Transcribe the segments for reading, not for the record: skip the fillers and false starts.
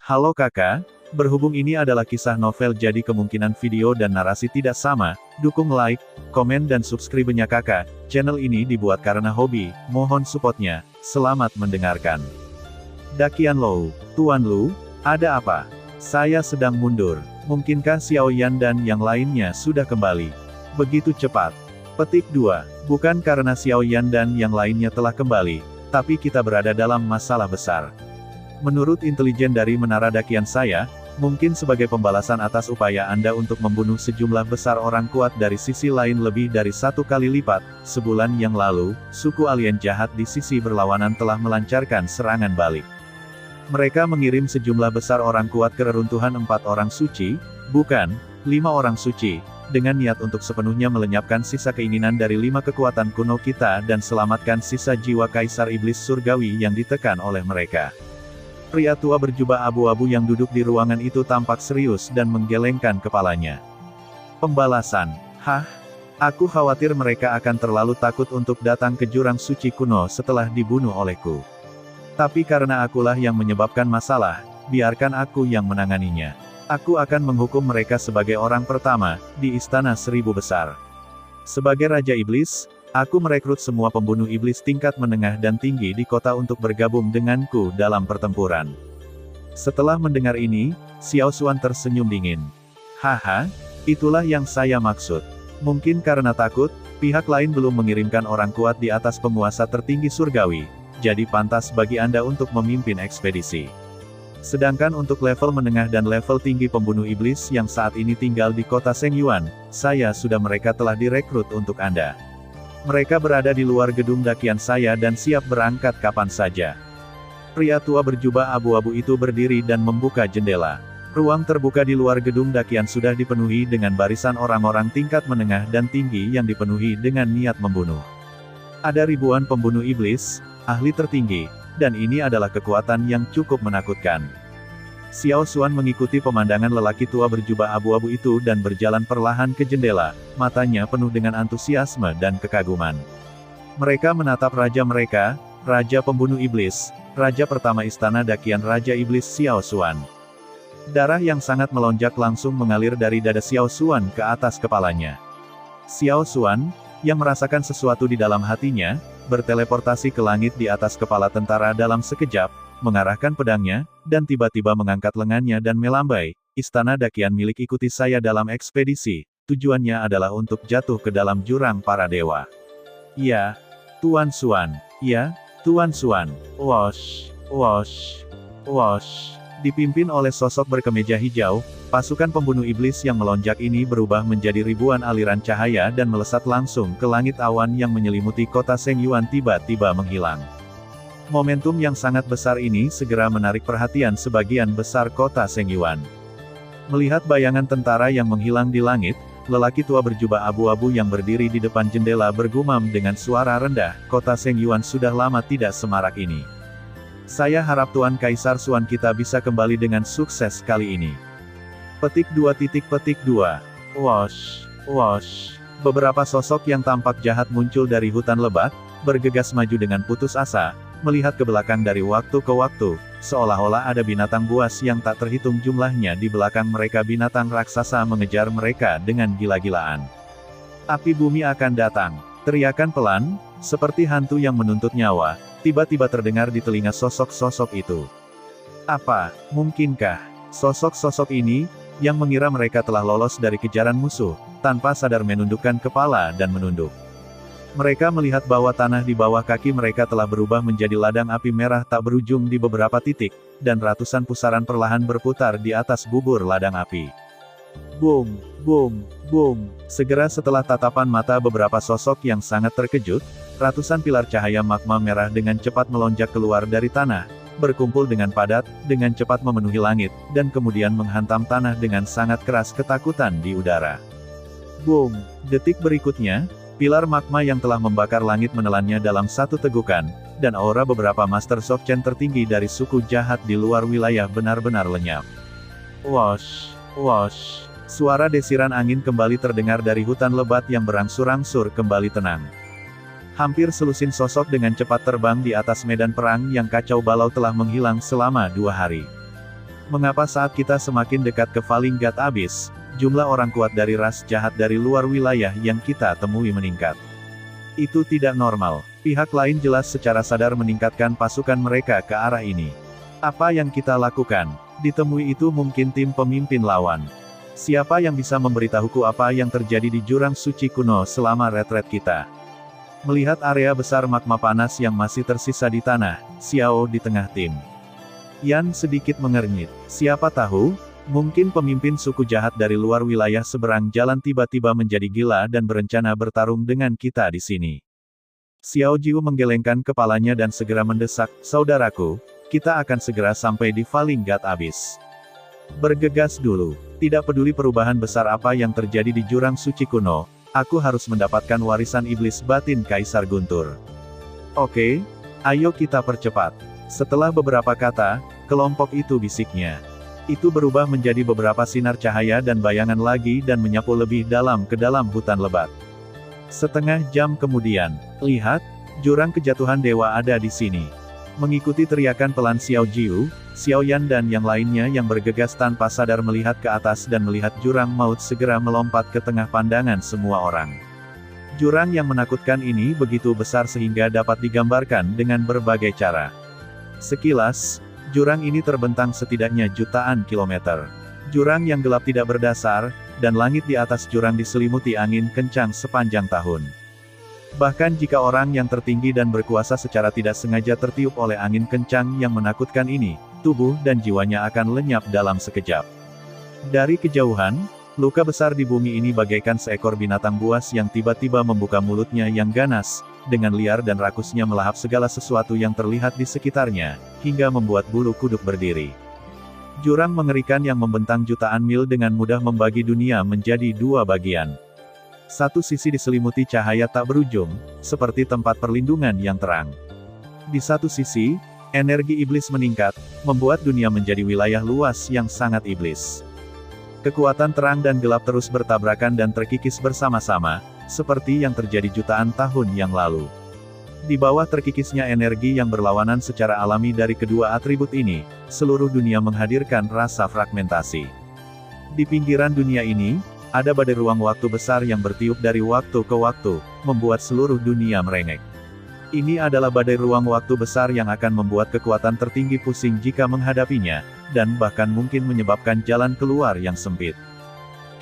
Halo kakak, berhubung ini adalah kisah novel jadi kemungkinan video dan narasi tidak sama, dukung like, komen dan subscribe-nya kakak. Channel ini dibuat karena hobi, mohon supportnya. Selamat mendengarkan. Dakian Lou, Tuan Lu, ada apa? Saya sedang mundur. Mungkinkah Xiao Yan dan yang lainnya sudah kembali? Begitu cepat. Petik 2. Bukan karena Xiao Yan dan yang lainnya telah kembali, tapi kita berada dalam masalah besar. Menurut intelijen dari menara dakian saya, mungkin sebagai pembalasan atas upaya Anda untuk membunuh sejumlah besar orang kuat dari sisi lain lebih dari 1 kali lipat, sebulan yang lalu, suku alien jahat di sisi berlawanan telah melancarkan serangan balik. Mereka mengirim sejumlah besar orang kuat ke reruntuhan 4 orang suci, bukan, 5 orang suci, dengan niat untuk sepenuhnya melenyapkan sisa keinginan dari 5 kekuatan kuno kita dan selamatkan sisa jiwa Kaisar Iblis Surgawi yang ditekan oleh mereka. Pria tua berjubah abu-abu yang duduk di ruangan itu tampak serius dan menggelengkan kepalanya. Pembalasan. Hah? Aku khawatir mereka akan terlalu takut untuk datang ke jurang suci kuno setelah dibunuh olehku. Tapi karena akulah yang menyebabkan masalah, biarkan aku yang menanganinya. Aku akan menghukum mereka sebagai orang pertama, di Istana Seribu Besar. Sebagai Raja Iblis, aku merekrut semua pembunuh iblis tingkat menengah dan tinggi di kota untuk bergabung denganku dalam pertempuran. Setelah mendengar ini, Xiao Xuan tersenyum dingin. Haha, itulah yang saya maksud. Mungkin karena takut, pihak lain belum mengirimkan orang kuat di atas penguasa tertinggi surgawi, jadi pantas bagi Anda untuk memimpin ekspedisi. Sedangkan untuk level menengah dan level tinggi pembunuh iblis yang saat ini tinggal di kota Sengyuan, mereka telah direkrut untuk Anda. Mereka berada di luar gedung dakian saya dan siap berangkat kapan saja. Pria tua berjubah abu-abu itu berdiri dan membuka jendela. Ruang terbuka di luar gedung dakian sudah dipenuhi dengan barisan orang-orang tingkat menengah dan tinggi yang dipenuhi dengan niat membunuh. Ada ribuan pembunuh iblis, ahli tertinggi, dan ini adalah kekuatan yang cukup menakutkan. Xiao Xuan mengikuti pemandangan lelaki tua berjubah abu-abu itu dan berjalan perlahan ke jendela, matanya penuh dengan antusiasme dan kekaguman. Mereka menatap raja mereka, Raja Pembunuh Iblis, Raja pertama Istana Dakian Raja Iblis Xiao Xuan. Darah yang sangat melonjak langsung mengalir dari dada Xiao Xuan ke atas kepalanya. Xiao Xuan, yang merasakan sesuatu di dalam hatinya, berteleportasi ke langit di atas kepala tentara dalam sekejap, mengarahkan pedangnya, dan tiba-tiba mengangkat lengannya dan melambai. Istana dakian milik ikuti saya dalam ekspedisi, tujuannya adalah untuk jatuh ke dalam jurang para dewa. Ya, Tuan Xuan. Ya, Tuan Xuan. Wosh, wosh, wosh. Dipimpin oleh sosok berkemeja hijau, pasukan pembunuh iblis yang melonjak ini berubah menjadi ribuan aliran cahaya dan melesat langsung ke langit. Awan yang menyelimuti kota Sengyuan tiba-tiba menghilang. Momentum yang sangat besar ini segera menarik perhatian sebagian besar kota Sengyuan. Melihat bayangan tentara yang menghilang di langit, lelaki tua berjubah abu-abu yang berdiri di depan jendela bergumam dengan suara rendah, kota Sengyuan sudah lama tidak semarak ini. Saya harap Tuan Kaisar Xuan kita bisa kembali dengan sukses kali ini. Petik 2. Wosh, wosh. Beberapa sosok yang tampak jahat muncul dari hutan lebat, bergegas maju dengan putus asa, melihat ke belakang dari waktu ke waktu, seolah-olah ada binatang buas yang tak terhitung jumlahnya di belakang mereka. Binatang raksasa mengejar mereka dengan gila-gilaan. Api bumi akan datang. Teriakan pelan, seperti hantu yang menuntut nyawa, tiba-tiba terdengar di telinga sosok-sosok itu. Apa, mungkinkah sosok-sosok ini, yang mengira mereka telah lolos dari kejaran musuh, tanpa sadar menundukkan kepala dan menunduk. Mereka melihat bahwa tanah di bawah kaki mereka telah berubah menjadi ladang api merah tak berujung di beberapa titik, dan ratusan pusaran perlahan berputar di atas bubur ladang api. Boom, boom, boom. Segera setelah tatapan mata beberapa sosok yang sangat terkejut, ratusan pilar cahaya magma merah dengan cepat melonjak keluar dari tanah, berkumpul dengan padat, dengan cepat memenuhi langit, dan kemudian menghantam tanah dengan sangat keras. Ketakutan di udara. Boom. Detik berikutnya, pilar magma yang telah membakar langit menelannya dalam satu tegukan, dan aura beberapa Master Sokchen tertinggi dari suku jahat di luar wilayah benar-benar lenyap. Wosh, wosh. Suara desiran angin kembali terdengar dari hutan lebat yang berangsur-angsur kembali tenang. Hampir selusin sosok dengan cepat terbang di atas medan perang yang kacau balau telah menghilang selama 2 hari. Mengapa saat kita semakin dekat ke Falling God Abyss, jumlah orang kuat dari ras jahat dari luar wilayah yang kita temui meningkat? Itu tidak normal. Pihak lain jelas secara sadar meningkatkan pasukan mereka ke arah ini. Apa yang kita lakukan? Ditemui itu mungkin tim pemimpin lawan. Siapa yang bisa memberitahuku apa yang terjadi di jurang suci kuno selama retret kita? Melihat area besar magma panas yang masih tersisa di tanah, Xiao di tengah tim. Yan sedikit mengernyit. Siapa tahu, mungkin pemimpin suku jahat dari luar wilayah seberang jalan tiba-tiba menjadi gila dan berencana bertarung dengan kita di sini. Xiao Jiu menggelengkan kepalanya dan segera mendesak, saudaraku, kita akan segera sampai di Falling God Abyss. Bergegas dulu. Tidak peduli perubahan besar apa yang terjadi di jurang suci kuno, aku harus mendapatkan warisan iblis batin Kaisar Guntur. Oke, ayo kita percepat. Setelah beberapa kata, kelompok itu bisiknya. Itu berubah menjadi beberapa sinar cahaya dan bayangan lagi dan menyapu lebih dalam ke dalam hutan lebat. Setengah jam kemudian, lihat, jurang kejatuhan dewa ada di sini. Mengikuti teriakan pelan Xiao Jiu, Xiao Yan dan yang lainnya yang bergegas tanpa sadar melihat ke atas dan melihat jurang maut segera melompat ke tengah pandangan semua orang. Jurang yang menakutkan ini begitu besar sehingga dapat digambarkan dengan berbagai cara. Sekilas, jurang ini terbentang setidaknya jutaan kilometer. Jurang yang gelap tidak berdasar, dan langit di atas jurang diselimuti angin kencang sepanjang tahun. Bahkan jika orang yang tertinggi dan berkuasa secara tidak sengaja tertiup oleh angin kencang yang menakutkan ini, tubuh dan jiwanya akan lenyap dalam sekejap. Dari kejauhan, luka besar di bumi ini bagaikan seekor binatang buas yang tiba-tiba membuka mulutnya yang ganas, dengan liar dan rakusnya melahap segala sesuatu yang terlihat di sekitarnya, hingga membuat bulu kuduk berdiri. Jurang mengerikan yang membentang jutaan mil dengan mudah membagi dunia menjadi dua bagian. Satu sisi diselimuti cahaya tak berujung, seperti tempat perlindungan yang terang. Di satu sisi, energi iblis meningkat, membuat dunia menjadi wilayah luas yang sangat iblis. Kekuatan terang dan gelap terus bertabrakan dan terkikis bersama-sama, seperti yang terjadi jutaan tahun yang lalu. Di bawah terkikisnya energi yang berlawanan secara alami dari kedua atribut ini, seluruh dunia menghadirkan rasa fragmentasi. Di pinggiran dunia ini, ada badai ruang waktu besar yang bertiup dari waktu ke waktu, membuat seluruh dunia merengek. Ini adalah badai ruang waktu besar yang akan membuat kekuatan tertinggi pusing jika menghadapinya, dan bahkan mungkin menyebabkan jalan keluar yang sempit.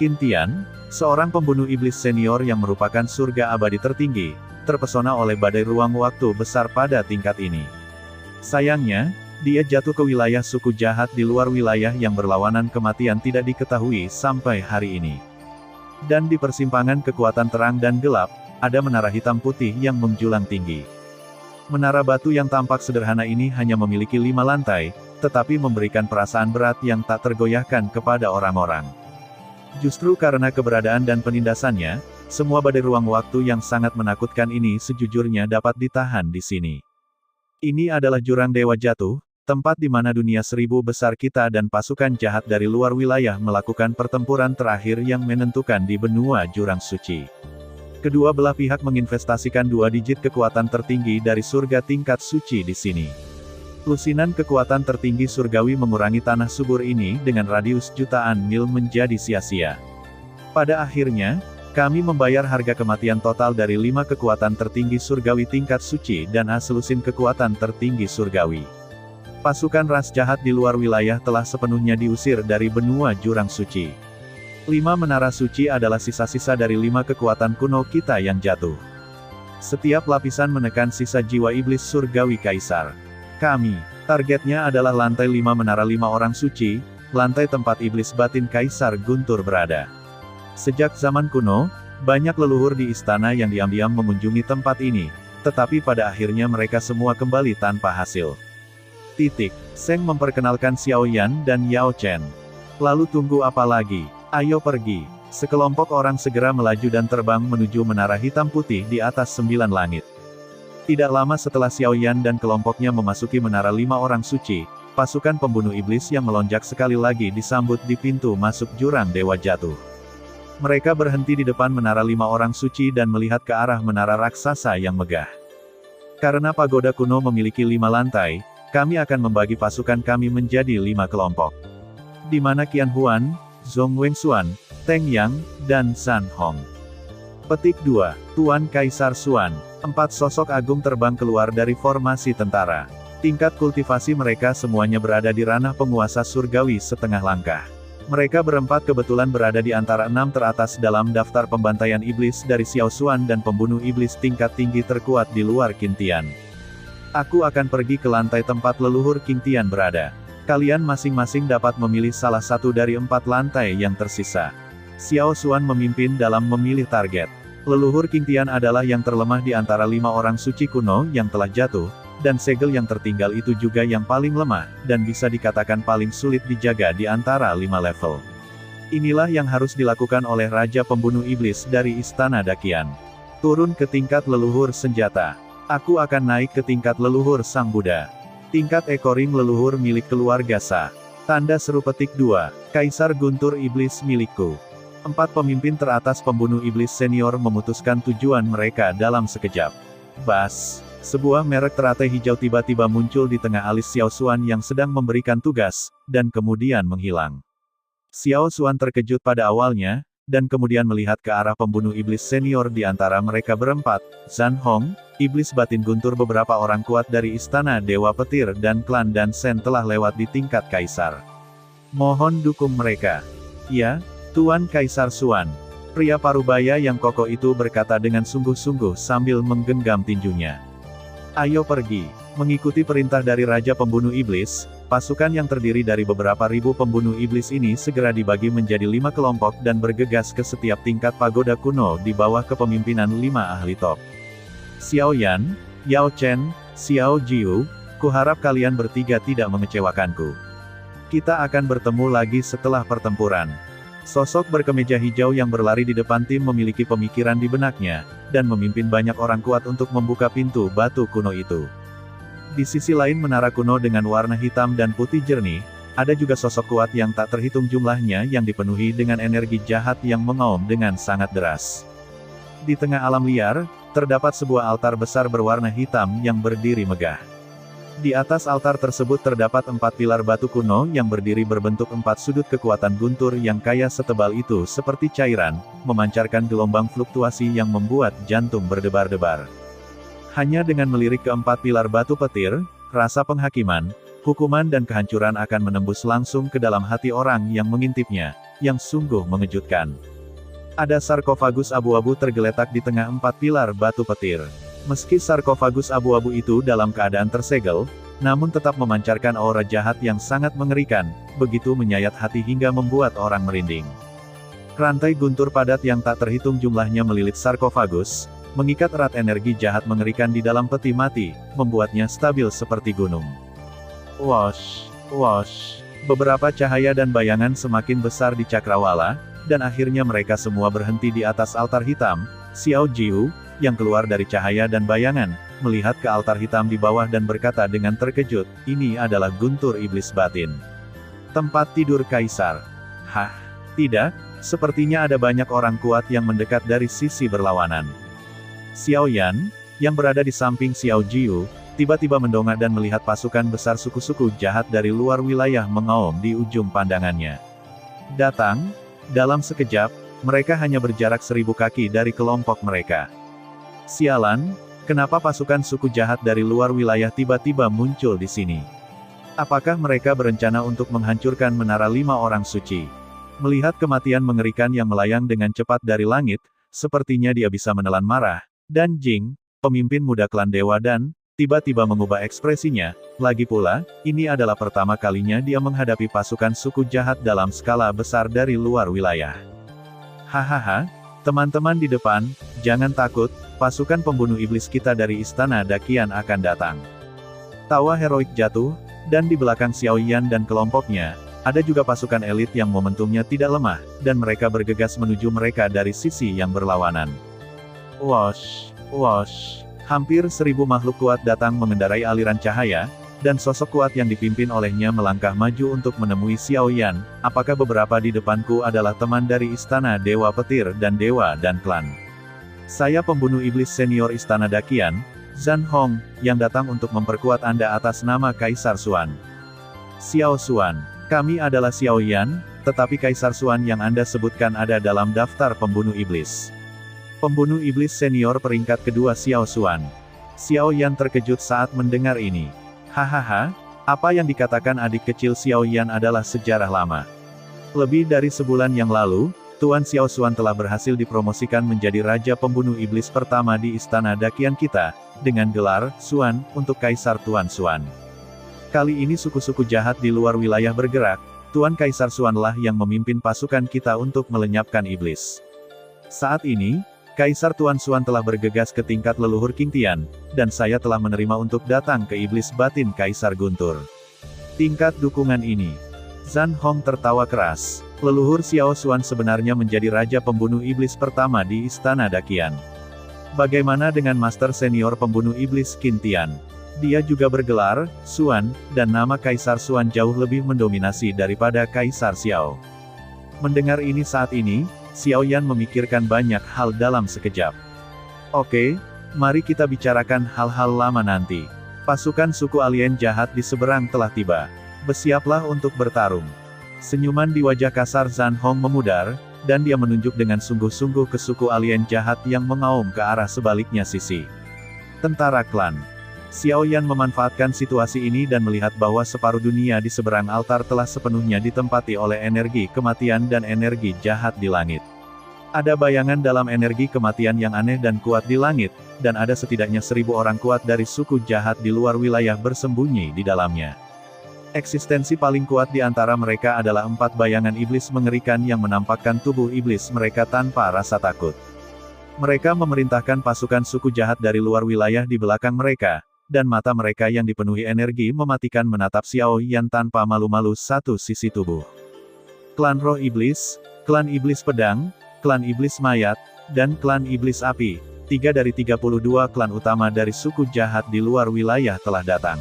Qin Tian, seorang pembunuh iblis senior yang merupakan surga abadi tertinggi, terpesona oleh badai ruang waktu besar pada tingkat ini. Sayangnya, dia jatuh ke wilayah suku jahat di luar wilayah yang berlawanan kematian tidak diketahui sampai hari ini. Dan di persimpangan kekuatan terang dan gelap, ada menara hitam putih yang menjulang tinggi. Menara batu yang tampak sederhana ini hanya memiliki 5 lantai, tetapi memberikan perasaan berat yang tak tergoyahkan kepada orang-orang. Justru karena keberadaan dan penindasannya, semua badai ruang waktu yang sangat menakutkan ini sejujurnya dapat ditahan di sini. Ini adalah jurang Dewa Jatuh, tempat di mana dunia seribu besar kita dan pasukan jahat dari luar wilayah melakukan pertempuran terakhir yang menentukan di benua jurang suci. Kedua belah pihak menginvestasikan 2 digit kekuatan tertinggi dari surga tingkat suci di sini. Lusinan kekuatan tertinggi surgawi mengurangi tanah subur ini dengan radius jutaan mil menjadi sia-sia. Pada akhirnya, kami membayar harga kematian total dari 5 kekuatan tertinggi surgawi tingkat suci dan selusin kekuatan tertinggi surgawi. Pasukan ras jahat di luar wilayah telah sepenuhnya diusir dari benua jurang suci. 5 menara suci adalah sisa-sisa dari 5 kekuatan kuno kita yang jatuh. Setiap lapisan menekan sisa jiwa iblis surgawi kaisar. Kami, targetnya adalah lantai 5 menara 5 orang suci, lantai tempat iblis batin Kaisar Guntur berada. Sejak zaman kuno, banyak leluhur di istana yang diam-diam mengunjungi tempat ini, tetapi pada akhirnya mereka semua kembali tanpa hasil. Seng memperkenalkan Xiao Yan dan Yao Chen. Lalu tunggu apa lagi? Ayo pergi. Sekelompok orang segera melaju dan terbang menuju menara hitam putih di atas 9 langit. Tidak lama setelah Xiao Yan dan kelompoknya memasuki menara 5 orang suci, pasukan pembunuh iblis yang melonjak sekali lagi disambut di pintu masuk jurang Dewa Jatuh. Mereka berhenti di depan menara 5 orang suci dan melihat ke arah menara raksasa yang megah. Karena pagoda kuno memiliki 5 lantai, kami akan membagi pasukan kami menjadi 5 kelompok. di mana Qian Huan, Zhong Wengxuan, Teng Yang, dan Zhan Hong. Petik 2. Tuan Kaisar Xuan. 4 sosok agung terbang keluar dari formasi tentara. Tingkat kultivasi mereka semuanya berada di ranah penguasa surgawi setengah langkah. Mereka berempat kebetulan berada di antara 6 teratas dalam daftar pembantaian iblis dari Xiao Xuan dan pembunuh iblis tingkat tinggi terkuat di luar Qin Tian. Aku akan pergi ke lantai tempat leluhur Qin Tian berada. Kalian masing-masing dapat memilih salah satu dari 4 lantai yang tersisa. Xiao Xuan memimpin dalam memilih target. Leluhur Qin Tian adalah yang terlemah di antara 5 orang suci kuno yang telah jatuh, dan segel yang tertinggal itu juga yang paling lemah, dan bisa dikatakan paling sulit dijaga di antara 5 level. Inilah yang harus dilakukan oleh Raja Pembunuh Iblis dari Istana Dakian. Turun ke tingkat leluhur senjata. Aku akan naik ke tingkat leluhur Sang Buddha. Tingkat ekoring leluhur milik keluarga Sa. Tanda seru petik 2. Kaisar Guntur Iblis milikku. 4 pemimpin teratas pembunuh iblis senior memutuskan tujuan mereka dalam sekejap. Bas. Sebuah merek teratai hijau tiba-tiba muncul di tengah alis Xiao Xuan yang sedang memberikan tugas, dan kemudian menghilang. Xiao Xuan terkejut pada awalnya, dan kemudian melihat ke arah pembunuh iblis senior di antara mereka berempat, Zhan Hong, iblis batin guntur. Beberapa orang kuat dari Istana Dewa Petir dan klan Dan Shen telah lewat di tingkat Kaisar. Mohon dukung mereka. Ya, Tuan Kaisar Xuan. Pria parubaya yang kokoh itu berkata dengan sungguh-sungguh sambil menggenggam tinjunya. Ayo pergi. Mengikuti perintah dari Raja Pembunuh Iblis, pasukan yang terdiri dari beberapa ribu pembunuh iblis ini segera dibagi menjadi 5 kelompok dan bergegas ke setiap tingkat pagoda kuno di bawah kepemimpinan 5 ahli top. Xiao Yan, Yao Chen, Xiao Jiu, kuharap kalian bertiga tidak mengecewakanku. Kita akan bertemu lagi setelah pertempuran. Sosok berkemeja hijau yang berlari di depan tim memiliki pemikiran di benaknya, dan memimpin banyak orang kuat untuk membuka pintu batu kuno itu. Di sisi lain menara kuno dengan warna hitam dan putih jernih, ada juga sosok kuat yang tak terhitung jumlahnya yang dipenuhi dengan energi jahat yang mengaum dengan sangat deras. Di tengah alam liar, terdapat sebuah altar besar berwarna hitam yang berdiri megah. Di atas altar tersebut terdapat 4 pilar batu kuno yang berdiri berbentuk 4 sudut kekuatan guntur yang kaya setebal itu seperti cairan, memancarkan gelombang fluktuasi yang membuat jantung berdebar-debar. Hanya dengan melirik ke 4 pilar batu petir, rasa penghakiman, hukuman dan kehancuran akan menembus langsung ke dalam hati orang yang mengintipnya, yang sungguh mengejutkan. Ada sarkofagus abu-abu tergeletak di tengah 4 pilar batu petir. Meski sarkofagus abu-abu itu dalam keadaan tersegel, namun tetap memancarkan aura jahat yang sangat mengerikan, begitu menyayat hati hingga membuat orang merinding. Rantai guntur padat yang tak terhitung jumlahnya melilit sarkofagus, mengikat erat energi jahat mengerikan di dalam peti mati, membuatnya stabil seperti gunung. Wosh, wosh. Beberapa cahaya dan bayangan semakin besar di cakrawala, dan akhirnya mereka semua berhenti di atas altar hitam. Xiao Jiu, yang keluar dari cahaya dan bayangan, melihat ke altar hitam di bawah dan berkata dengan terkejut, ini adalah guntur iblis batin. Tempat tidur Kaisar. Hah? Tidak, sepertinya ada banyak orang kuat yang mendekat dari sisi berlawanan. Xiao Yan, yang berada di samping Xiao Jiu, tiba-tiba mendongak dan melihat pasukan besar suku-suku jahat dari luar wilayah mengaum di ujung pandangannya. Datang, dalam sekejap, mereka hanya berjarak 1000 kaki dari kelompok mereka. Sialan, kenapa pasukan suku jahat dari luar wilayah tiba-tiba muncul di sini? Apakah mereka berencana untuk menghancurkan menara 5 orang suci? Melihat kematian mengerikan yang melayang dengan cepat dari langit, sepertinya dia bisa menelan marah, dan Jing, pemimpin muda klan Dewa Dan, tiba-tiba mengubah ekspresinya. Lagi pula, ini adalah pertama kalinya dia menghadapi pasukan suku jahat dalam skala besar dari luar wilayah. Hahaha, teman-teman di depan, jangan takut, pasukan pembunuh iblis kita dari Istana Dakian akan datang. Tawa heroik jatuh, dan di belakang Xiao Yan dan kelompoknya, ada juga pasukan elit yang momentumnya tidak lemah, dan mereka bergegas menuju mereka dari sisi yang berlawanan. Wosh, wosh, hampir 1000 makhluk kuat datang mengendarai aliran cahaya, dan sosok kuat yang dipimpin olehnya melangkah maju untuk menemui Xiao Yan. Apakah beberapa di depanku adalah teman dari Istana Dewa Petir dan Dewa dan Klan? Saya pembunuh iblis senior Istana Dakian, Zhan Hong, yang datang untuk memperkuat Anda atas nama Kaisar Xuan. Xiao Xuan, Kami adalah Xiao Yan, tetapi Kaisar Xuan yang Anda sebutkan ada dalam daftar pembunuh iblis. Pembunuh iblis senior peringkat kedua Xiao Xuan. Xiao Yan terkejut saat mendengar ini. Hahaha, apa yang dikatakan adik kecil Xiao Yan adalah sejarah lama. Lebih dari sebulan yang lalu, Tuan Xiao Xuan telah berhasil dipromosikan menjadi Raja Pembunuh Iblis pertama di Istana Dakian kita, dengan gelar Xuan, untuk Kaisar Tuan Xuan. Kali ini suku-suku jahat di luar wilayah bergerak, Tuan Kaisar Xuanlah yang memimpin pasukan kita untuk melenyapkan iblis. Saat ini, Kaisar Tuan Xuan telah bergegas ke tingkat leluhur King Tian, dan saya telah menerima untuk datang ke iblis batin Kaisar Guntur. Tingkat dukungan ini. Zhan Hong tertawa keras. Leluhur Xiao Xuan sebenarnya menjadi Raja Pembunuh Iblis pertama di Istana Dakian. Bagaimana dengan Master Senior Pembunuh Iblis King Tian? Dia juga bergelar Xuan, dan nama Kaisar Xuan jauh lebih mendominasi daripada Kaisar Xiao. Mendengar ini saat ini, Xiao Yan memikirkan banyak hal dalam sekejap. Oke, mari kita bicarakan hal-hal lama nanti. Pasukan suku alien jahat di seberang telah tiba. Bersiaplah untuk bertarung. Senyuman di wajah kasar Zhan Hong memudar, dan dia menunjuk dengan sungguh-sungguh ke suku alien jahat yang mengaum ke arah sebaliknya sisi. Tentara klan. Xiao Yan memanfaatkan situasi ini dan melihat bahwa separuh dunia di seberang altar telah sepenuhnya ditempati oleh energi kematian dan energi jahat di langit. Ada bayangan dalam energi kematian yang aneh dan kuat di langit, dan ada setidaknya 1000 orang kuat dari suku jahat di luar wilayah bersembunyi di dalamnya. Eksistensi paling kuat di antara mereka adalah 4 bayangan iblis mengerikan yang menampakkan tubuh iblis mereka tanpa rasa takut. Mereka memerintahkan pasukan suku jahat dari luar wilayah di belakang mereka, dan mata mereka yang dipenuhi energi mematikan menatap Xiao Yan tanpa malu-malu satu sisi tubuh. Klan Roh Iblis, Klan Iblis Pedang, Klan Iblis Mayat, dan Klan Iblis Api, 3 dari 32 klan utama dari suku jahat di luar wilayah telah datang.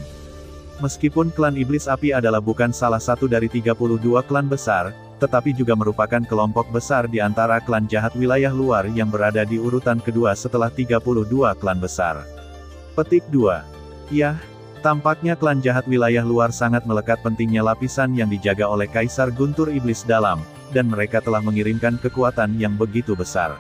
Meskipun klan Iblis Api adalah bukan salah satu dari 32 klan besar, tetapi juga merupakan kelompok besar di antara klan jahat wilayah luar yang berada di urutan kedua setelah 32 klan besar. Petik 2. Yah, tampaknya klan jahat wilayah luar sangat melekat pentingnya lapisan yang dijaga oleh Kaisar Guntur Iblis Dalam, dan mereka telah mengirimkan kekuatan yang begitu besar.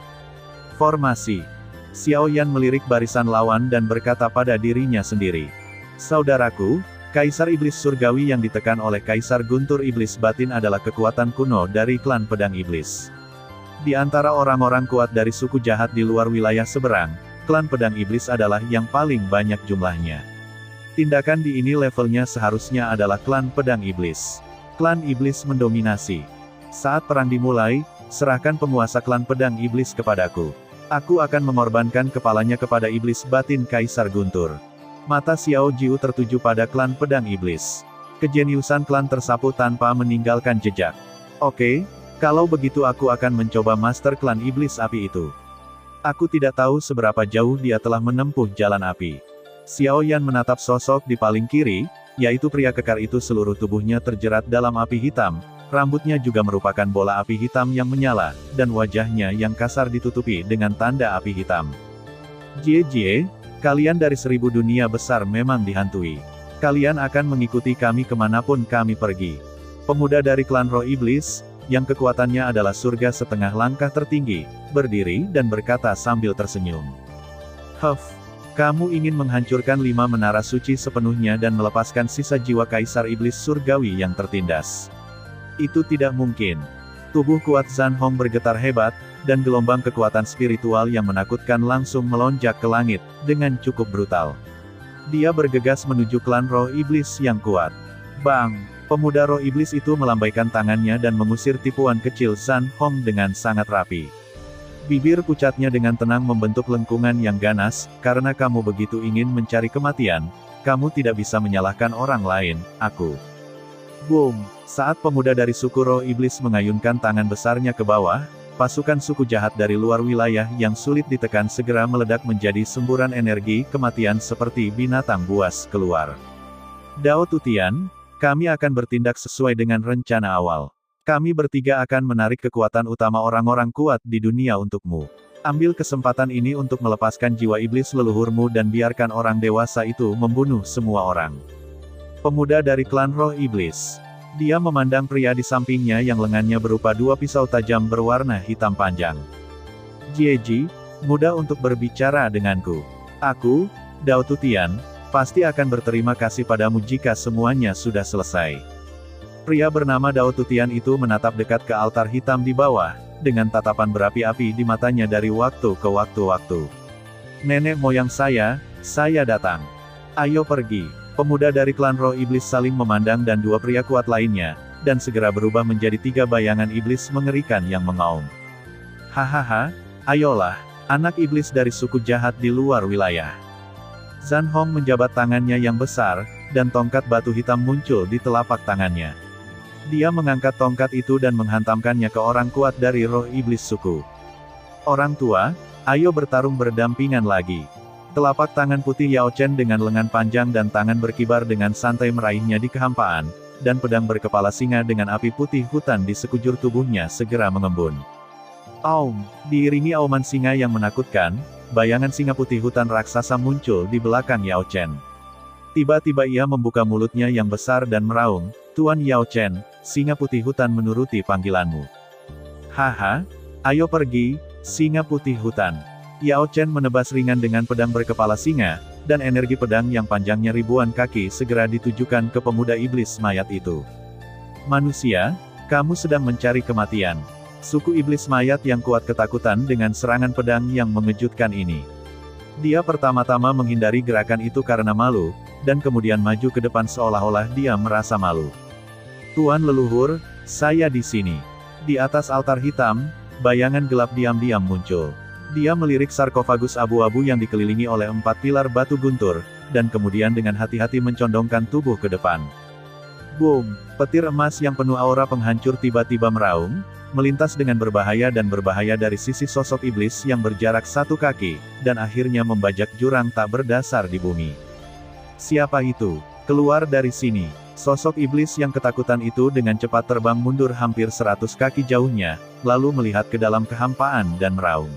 Formasi. Xiao Yan melirik barisan lawan dan berkata pada dirinya sendiri. Saudaraku, Kaisar Iblis Surgawi yang ditekan oleh Kaisar Guntur Iblis Batin adalah kekuatan kuno dari klan Pedang Iblis. Di antara orang-orang kuat dari suku jahat di luar wilayah seberang, klan Pedang Iblis adalah yang paling banyak jumlahnya. Tindakan di ini levelnya seharusnya adalah klan Pedang Iblis. Klan Iblis mendominasi. Saat perang dimulai, serahkan penguasa klan Pedang Iblis kepadaku. Aku akan mengorbankan kepalanya kepada Iblis Batin Kaisar Guntur. Mata Xiao Jiu tertuju pada klan Pedang Iblis. Kejeniusan klan tersapu tanpa meninggalkan jejak. Oke, kalau begitu aku akan mencoba master klan Iblis Api itu. Aku tidak tahu seberapa jauh dia telah menempuh jalan api. Xiao Yan menatap sosok di paling kiri, yaitu pria kekar itu. Seluruh tubuhnya terjerat dalam api hitam, rambutnya juga merupakan bola api hitam yang menyala, dan wajahnya yang kasar ditutupi dengan tanda api hitam. Jie, kalian dari 1000 dunia besar memang dihantui. Kalian akan mengikuti kami kemanapun kami pergi. Pemuda dari klan Roh Iblis, yang kekuatannya adalah surga setengah langkah tertinggi, berdiri dan berkata sambil tersenyum. Kamu ingin menghancurkan 5 menara suci sepenuhnya dan melepaskan sisa jiwa Kaisar Iblis Surgawi yang tertindas. Itu tidak mungkin. Tubuh kuat Zhan Hong bergetar hebat, dan gelombang kekuatan spiritual yang menakutkan langsung melonjak ke langit, dengan cukup brutal. Dia bergegas menuju klan Roh Iblis yang kuat. Bang! Pemuda Roh Iblis itu melambaikan tangannya dan mengusir tipuan kecil Zhan Hong dengan sangat rapi. Bibir pucatnya dengan tenang membentuk lengkungan yang ganas. Karena kamu begitu ingin mencari kematian, kamu tidak bisa menyalahkan orang lain, aku. Boom! Saat pemuda dari suku Roh Iblis mengayunkan tangan besarnya ke bawah, pasukan suku jahat dari luar wilayah yang sulit ditekan segera meledak menjadi semburan energi kematian seperti binatang buas keluar. Dao Tutian, kami akan bertindak sesuai dengan rencana awal. Kami bertiga akan menarik kekuatan utama orang-orang kuat di dunia untukmu. Ambil kesempatan ini untuk melepaskan jiwa iblis leluhurmu dan biarkan orang dewasa itu membunuh semua orang. Pemuda dari klan Roh Iblis. Dia memandang pria di sampingnya yang lengannya berupa dua pisau tajam berwarna hitam panjang. Jieji, mudah untuk berbicara denganku. Aku, Dao Tutian, pasti akan berterima kasih padamu jika semuanya sudah selesai. Pria bernama Dao Tutian itu menatap dekat ke altar hitam di bawah, dengan tatapan berapi-api di matanya dari waktu ke waktu. Nenek moyang saya datang. Ayo pergi. Pemuda dari klan roh iblis saling memandang dan dua pria kuat lainnya, dan segera berubah menjadi tiga bayangan iblis mengerikan yang mengaum. Hahaha, ayolah, anak iblis dari suku jahat di luar wilayah. Zhan Hong menjabat tangannya yang besar, dan tongkat batu hitam muncul di telapak tangannya. Dia mengangkat tongkat itu dan menghantamkannya ke orang kuat dari roh iblis suku. Orang tua, ayo bertarung berdampingan lagi. Telapak tangan putih Yao Chen dengan lengan panjang dan tangan berkibar dengan santai meraihnya di kehampaan, dan pedang berkepala singa dengan api putih hutan di sekujur tubuhnya segera mengembun. Aum, diiringi auman singa yang menakutkan, bayangan singa putih hutan raksasa muncul di belakang Yao Chen. Tiba-tiba ia membuka mulutnya yang besar dan meraung, "Tuan Yao Chen, singa putih hutan menuruti panggilanmu." Haha, ayo pergi, singa putih hutan. Yao Chen menebas ringan dengan pedang berkepala singa, dan energi pedang yang panjangnya ribuan kaki segera ditujukan ke pemuda iblis mayat itu. Manusia, kamu sedang mencari kematian. Suku iblis mayat yang kuat ketakutan dengan serangan pedang yang mengejutkan ini. Dia pertama-tama menghindari gerakan itu karena malu, dan kemudian maju ke depan seolah-olah dia merasa malu. Tuan leluhur, saya di sini. Di atas altar hitam, bayangan gelap diam-diam muncul. Dia melirik sarkofagus abu-abu yang dikelilingi oleh 4 pilar batu guntur, dan kemudian dengan hati-hati mencondongkan tubuh ke depan. Boom! Petir emas yang penuh aura penghancur tiba-tiba meraung, melintas dengan berbahaya dari sisi sosok iblis yang berjarak 1 kaki, dan akhirnya membajak jurang tak berdasar di bumi. Siapa itu? Keluar dari sini! Sosok iblis yang ketakutan itu dengan cepat terbang mundur hampir 100 kaki jauhnya, lalu melihat ke dalam kehampaan dan meraung.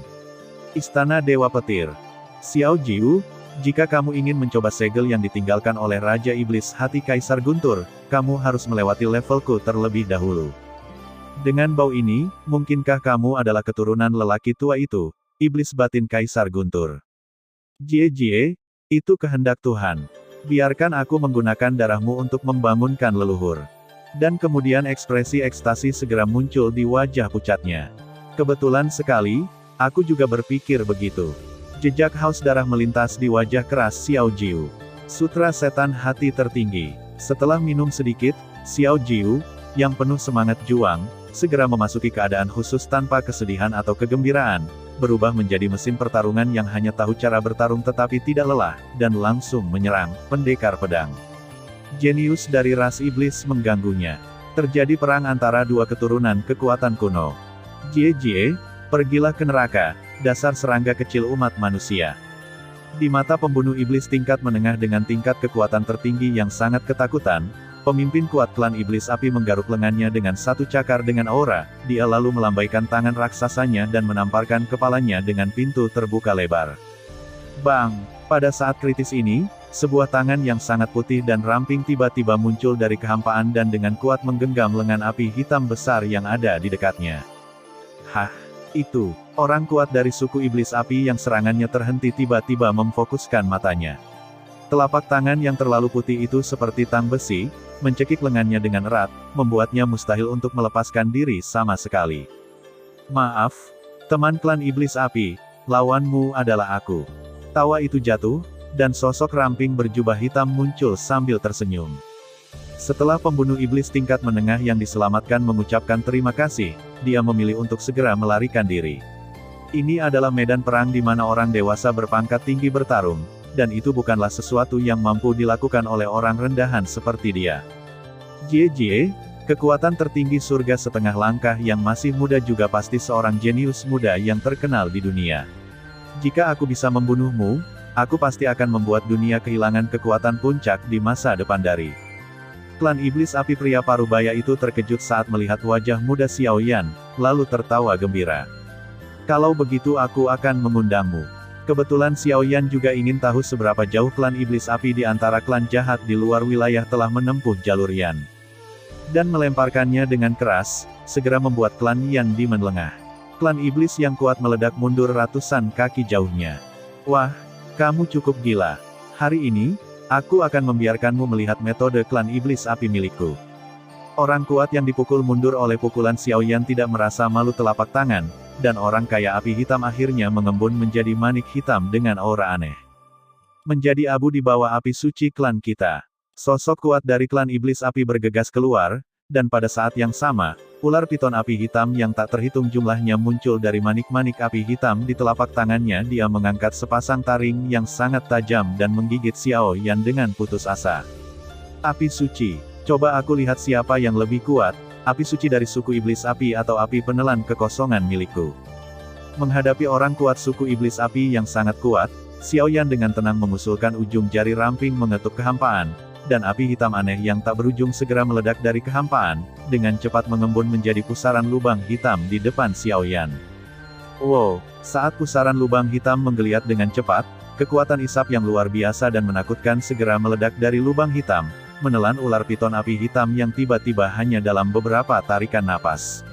Istana Dewa Petir. Xiao Jiu, jika kamu ingin mencoba segel yang ditinggalkan oleh Raja Iblis Hati Kaisar Guntur, kamu harus melewati levelku terlebih dahulu. Dengan bau ini, mungkinkah kamu adalah keturunan lelaki tua itu, Iblis Batin Kaisar Guntur? Jie, itu kehendak Tuhan. Biarkan aku menggunakan darahmu untuk membangunkan leluhur. Dan kemudian ekspresi ekstasi segera muncul di wajah pucatnya. Kebetulan sekali, aku juga berpikir begitu. Jejak haus darah melintas di wajah keras Xiao Jiu. Sutra Setan Hati Tertinggi. Setelah minum sedikit, Xiao Jiu, yang penuh semangat juang, segera memasuki keadaan khusus tanpa kesedihan atau kegembiraan, berubah menjadi mesin pertarungan yang hanya tahu cara bertarung tetapi tidak lelah, dan langsung menyerang pendekar pedang. Jenius dari ras iblis mengganggunya. Terjadi perang antara dua keturunan kekuatan kuno. Jie, pergilah ke neraka, dasar serangga kecil umat manusia. Di mata pembunuh iblis tingkat menengah dengan tingkat kekuatan tertinggi yang sangat ketakutan, pemimpin kuat klan iblis api menggaruk lengannya dengan satu cakar dengan aura, dia lalu melambaikan tangan raksasanya dan menamparkan kepalanya dengan pintu terbuka lebar. Bang! Pada saat kritis ini, sebuah tangan yang sangat putih dan ramping tiba-tiba muncul dari kehampaan dan dengan kuat menggenggam lengan api hitam besar yang ada di dekatnya. Hah! Itu, orang kuat dari suku iblis api yang serangannya terhenti tiba-tiba memfokuskan matanya. Telapak tangan yang terlalu putih itu seperti tang besi, mencekik lengannya dengan erat, membuatnya mustahil untuk melepaskan diri sama sekali. Maaf, teman klan iblis api, lawanmu adalah aku. Tawa itu jatuh, dan sosok ramping berjubah hitam muncul sambil tersenyum. Setelah pembunuh iblis tingkat menengah yang diselamatkan mengucapkan terima kasih, dia memilih untuk segera melarikan diri. Ini adalah medan perang di mana orang dewasa berpangkat tinggi bertarung, dan itu bukanlah sesuatu yang mampu dilakukan oleh orang rendahan seperti dia. Jie, kekuatan tertinggi surga setengah langkah yang masih muda juga pasti seorang jenius muda yang terkenal di dunia. Jika aku bisa membunuhmu, aku pasti akan membuat dunia kehilangan kekuatan puncak di masa depan dari. Klan iblis api pria parubaya itu terkejut saat melihat wajah muda Xiao Yan, lalu tertawa gembira. Kalau begitu aku akan mengundangmu. Kebetulan Xiao Yan juga ingin tahu seberapa jauh klan iblis api di antara klan jahat di luar wilayah telah menempuh jalur Yan. dan melemparkannya dengan keras, segera membuat klan Yan Demon lengah. Klan iblis yang kuat meledak mundur ratusan kaki jauhnya. Wah, kamu cukup gila. Hari ini, aku akan membiarkanmu melihat metode klan iblis api milikku. Orang kuat yang dipukul mundur oleh pukulan Xiao Yan tidak merasa malu telapak tangan, dan orang kaya api hitam akhirnya mengembun menjadi manik hitam dengan aura aneh. Menjadi abu di bawah api suci klan kita. Sosok kuat dari klan iblis api bergegas keluar, dan pada saat yang sama, ular piton api hitam yang tak terhitung jumlahnya muncul dari manik-manik api hitam di telapak tangannya. Dia mengangkat sepasang taring yang sangat tajam dan menggigit Xiao Yan dengan putus asa. Api suci. Coba aku lihat siapa yang lebih kuat, api suci dari suku iblis api atau api penelan kekosongan milikku. Menghadapi orang kuat suku iblis api yang sangat kuat, Xiao Yan dengan tenang mengusulkan ujung jari ramping mengetuk kehampaan, dan api hitam aneh yang tak berujung segera meledak dari kehampaan, dengan cepat mengembun menjadi pusaran lubang hitam di depan Xiao Yan. Wow, saat pusaran lubang hitam menggeliat dengan cepat, kekuatan isap yang luar biasa dan menakutkan segera meledak dari lubang hitam, menelan ular piton api hitam yang tiba-tiba hanya dalam beberapa tarikan napas.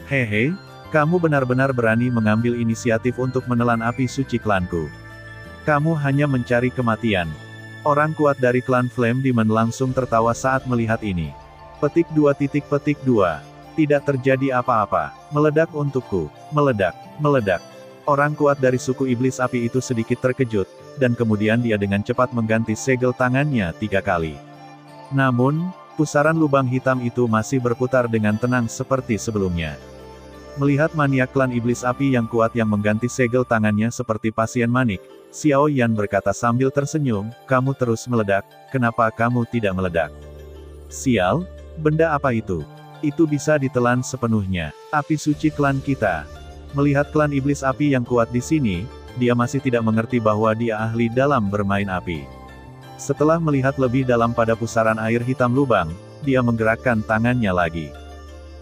Hehe, kamu benar-benar berani mengambil inisiatif untuk menelan api suci klanku. Kamu hanya mencari kematian. Orang kuat dari klan Flame Demon langsung tertawa saat melihat ini. Petik 2. Tidak terjadi apa-apa. Meledak untukku. Meledak, meledak. Orang kuat dari suku iblis api itu sedikit terkejut, dan kemudian dia dengan cepat mengganti segel tangannya 3 kali. Namun, pusaran lubang hitam itu masih berputar dengan tenang seperti sebelumnya. Melihat maniak klan iblis api yang kuat yang mengganti segel tangannya seperti pasien manik, Xiao Yan berkata sambil tersenyum, "Kamu terus meledak, kenapa kamu tidak meledak?" Sial, benda apa itu? Itu bisa ditelan sepenuhnya. Api suci klan kita. Melihat klan iblis api yang kuat di sini, dia masih tidak mengerti bahwa dia ahli dalam bermain api. Setelah melihat lebih dalam pada pusaran air hitam lubang, dia menggerakkan tangannya lagi.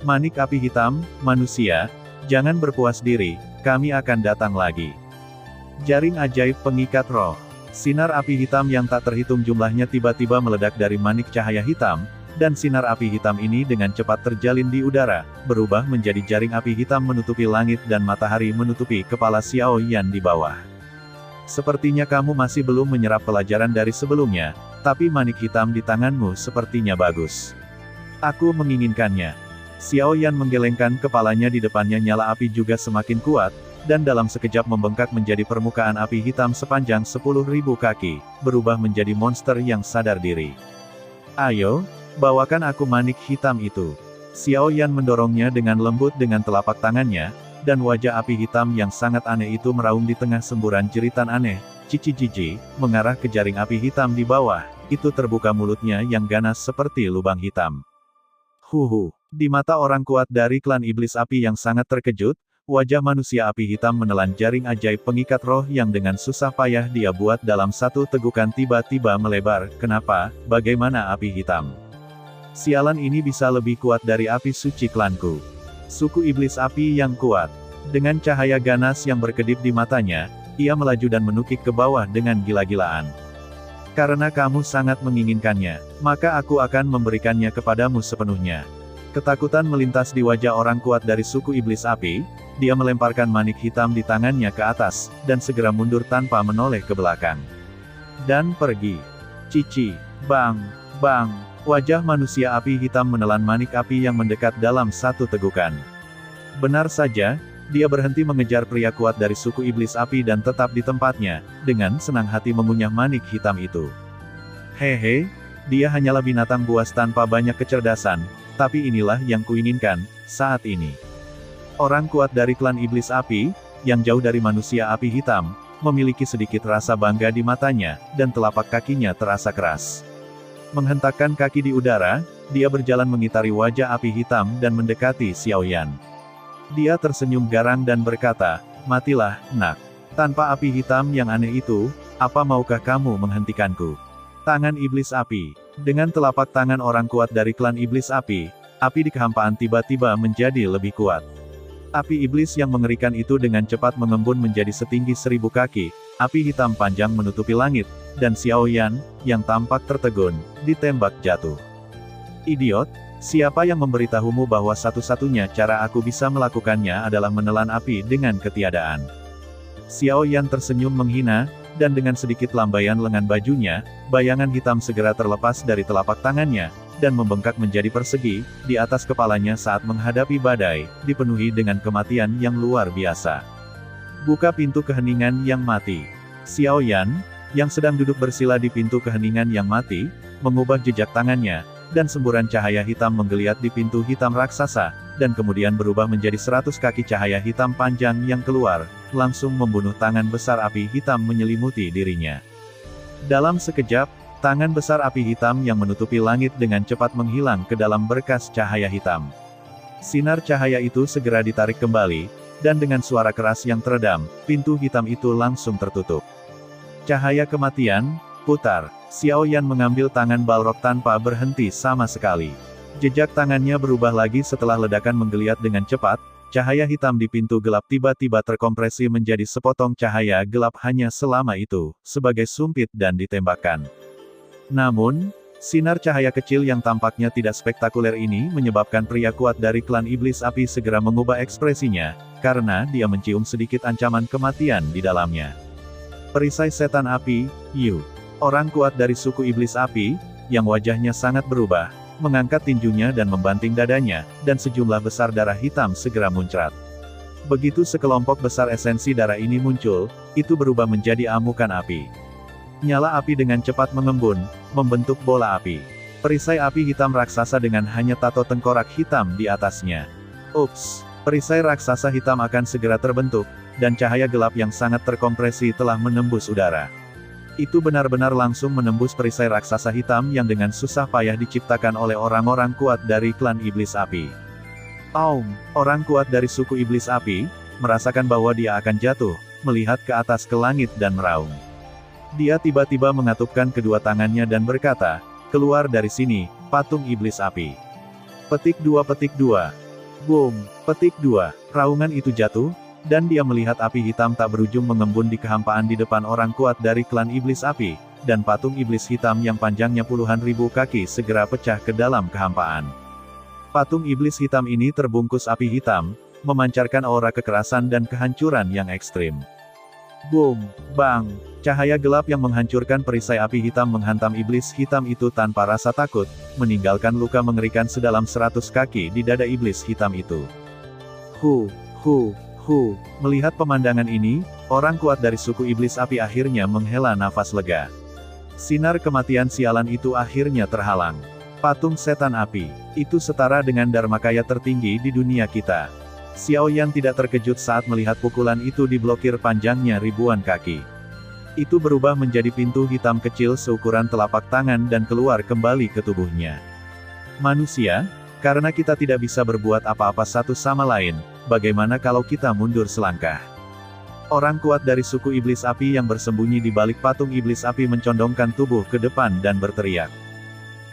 Manik api hitam, manusia, jangan berpuas diri, kami akan datang lagi. Jaring ajaib pengikat roh. Sinar api hitam yang tak terhitung jumlahnya tiba-tiba meledak dari manik cahaya hitam, dan sinar api hitam ini dengan cepat terjalin di udara, berubah menjadi jaring api hitam menutupi langit dan matahari menutupi kepala Xiao Yan di bawah. Sepertinya kamu masih belum menyerap pelajaran dari sebelumnya, tapi manik hitam di tanganmu sepertinya bagus. Aku menginginkannya. Xiao Yan menggelengkan kepalanya, di depannya nyala api juga semakin kuat, dan dalam sekejap membengkak menjadi permukaan api hitam sepanjang 10.000 kaki, berubah menjadi monster yang sadar diri. Ayo, bawakan aku manik hitam itu. Xiao Yan mendorongnya dengan lembut dengan telapak tangannya, dan wajah api hitam yang sangat aneh itu meraung di tengah semburan jeritan aneh, cici jiji, mengarah ke jaring api hitam di bawah, itu terbuka mulutnya yang ganas seperti lubang hitam. Huhu, di mata orang kuat dari klan iblis api yang sangat terkejut, wajah manusia api hitam menelan jaring ajaib pengikat roh yang dengan susah payah dia buat dalam satu tegukan tiba-tiba melebar. Kenapa, bagaimana api hitam? Sialan ini bisa lebih kuat dari api suci klanku. Suku iblis api yang kuat. Dengan cahaya ganas yang berkedip di matanya, ia melaju dan menukik ke bawah dengan gila-gilaan. Karena kamu sangat menginginkannya, maka aku akan memberikannya kepadamu sepenuhnya. Ketakutan melintas di wajah orang kuat dari suku iblis api, dia melemparkan manik hitam di tangannya ke atas, dan segera mundur tanpa menoleh ke belakang. Dan pergi. Cici, bang, bang. Wajah manusia api hitam menelan manik api yang mendekat dalam satu tegukan. Benar saja, dia berhenti mengejar pria kuat dari suku iblis api dan tetap di tempatnya, dengan senang hati mengunyah manik hitam itu. Hehe, dia hanyalah binatang buas tanpa banyak kecerdasan, tapi inilah yang kuinginkan, saat ini. Orang kuat dari klan iblis api, yang jauh dari manusia api hitam, memiliki sedikit rasa bangga di matanya, dan telapak kakinya terasa keras. Menghentakkan kaki di udara, dia berjalan mengitari wajah api hitam dan mendekati Xiao Yan. Dia tersenyum garang dan berkata, "Matilah, nak. Tanpa api hitam yang aneh itu, apa maukah kamu menghentikanku?" Tangan iblis api. Dengan telapak tangan orang kuat dari klan iblis api di kehampaan tiba-tiba menjadi lebih kuat. Api iblis yang mengerikan itu dengan cepat mengembun menjadi setinggi 1000 kaki, api hitam panjang menutupi langit, dan Xiao Yan, yang tampak tertegun, ditembak jatuh. Idiot, Siapa yang memberitahumu bahwa satu-satunya cara aku bisa melakukannya adalah menelan api dengan ketiadaan? Xiao Yan tersenyum menghina, dan dengan sedikit lambaian lengan bajunya, bayangan hitam segera terlepas dari telapak tangannya, dan membengkak menjadi persegi, di atas kepalanya saat menghadapi badai, dipenuhi dengan kematian yang luar biasa. Buka pintu keheningan yang mati. Xiao Yan, yang sedang duduk bersila di pintu keheningan yang mati, mengubah jejak tangannya, dan semburan cahaya hitam menggeliat di pintu hitam raksasa, dan kemudian berubah menjadi 100 kaki cahaya hitam panjang yang keluar, langsung membunuh tangan besar api hitam menyelimuti dirinya. Dalam sekejap, tangan besar api hitam yang menutupi langit dengan cepat menghilang ke dalam berkas cahaya hitam. Sinar cahaya itu segera ditarik kembali, dan dengan suara keras yang teredam, pintu hitam itu langsung tertutup. Cahaya kematian, putar. Xiao Yan mengambil tangan Balrog tanpa berhenti sama sekali. Jejak tangannya berubah lagi setelah ledakan menggeliat dengan cepat, cahaya hitam di pintu gelap tiba-tiba terkompresi menjadi sepotong cahaya gelap hanya selama itu, sebagai sumpit dan ditembakkan. Namun, sinar cahaya kecil yang tampaknya tidak spektakuler ini menyebabkan pria kuat dari klan Iblis Api segera mengubah ekspresinya, karena dia mencium sedikit ancaman kematian di dalamnya. Perisai setan api, Yu. Orang kuat dari suku Iblis Api, yang wajahnya sangat berubah, mengangkat tinjunya dan membanting dadanya, dan sejumlah besar darah hitam segera muncrat. Begitu sekelompok besar esensi darah ini muncul, itu berubah menjadi amukan api. Nyala api dengan cepat mengembun, membentuk bola api. Perisai api hitam raksasa dengan hanya tato tengkorak hitam di atasnya. Ups! Perisai raksasa hitam akan segera terbentuk, dan cahaya gelap yang sangat terkompresi telah menembus udara. Itu benar-benar langsung menembus perisai raksasa hitam yang dengan susah payah diciptakan oleh orang-orang kuat dari klan Iblis Api. Aum, orang kuat dari suku Iblis Api, merasakan bahwa dia akan jatuh, melihat ke atas ke langit dan meraung. Dia tiba-tiba mengatupkan kedua tangannya dan berkata, "Keluar dari sini, patung Iblis Api." Petik 2. Boom, petik 2. Raungan itu jatuh, dan dia melihat api hitam tak berujung mengembun di kehampaan di depan orang kuat dari klan Iblis Api, dan patung iblis hitam yang panjangnya puluhan ribu kaki segera pecah ke dalam kehampaan. Patung iblis hitam ini terbungkus api hitam, memancarkan aura kekerasan dan kehancuran yang ekstrim. Boom, bang, cahaya gelap yang menghancurkan perisai api hitam menghantam iblis hitam itu tanpa rasa takut, meninggalkan luka mengerikan sedalam 100 kaki di dada iblis hitam itu. Melihat pemandangan ini, orang kuat dari suku Iblis Api akhirnya menghela nafas lega. Sinar kematian sialan itu akhirnya terhalang. Patung setan api, itu setara dengan dharmakaya tertinggi di dunia kita. Xiao Yan tidak terkejut saat melihat pukulan itu diblokir panjangnya ribuan kaki. Itu berubah menjadi pintu hitam kecil seukuran telapak tangan dan keluar kembali ke tubuhnya. Manusia, karena kita tidak bisa berbuat apa-apa satu sama lain, bagaimana kalau kita mundur selangkah? Orang kuat dari suku Iblis Api yang bersembunyi di balik patung Iblis Api mencondongkan tubuh ke depan dan berteriak.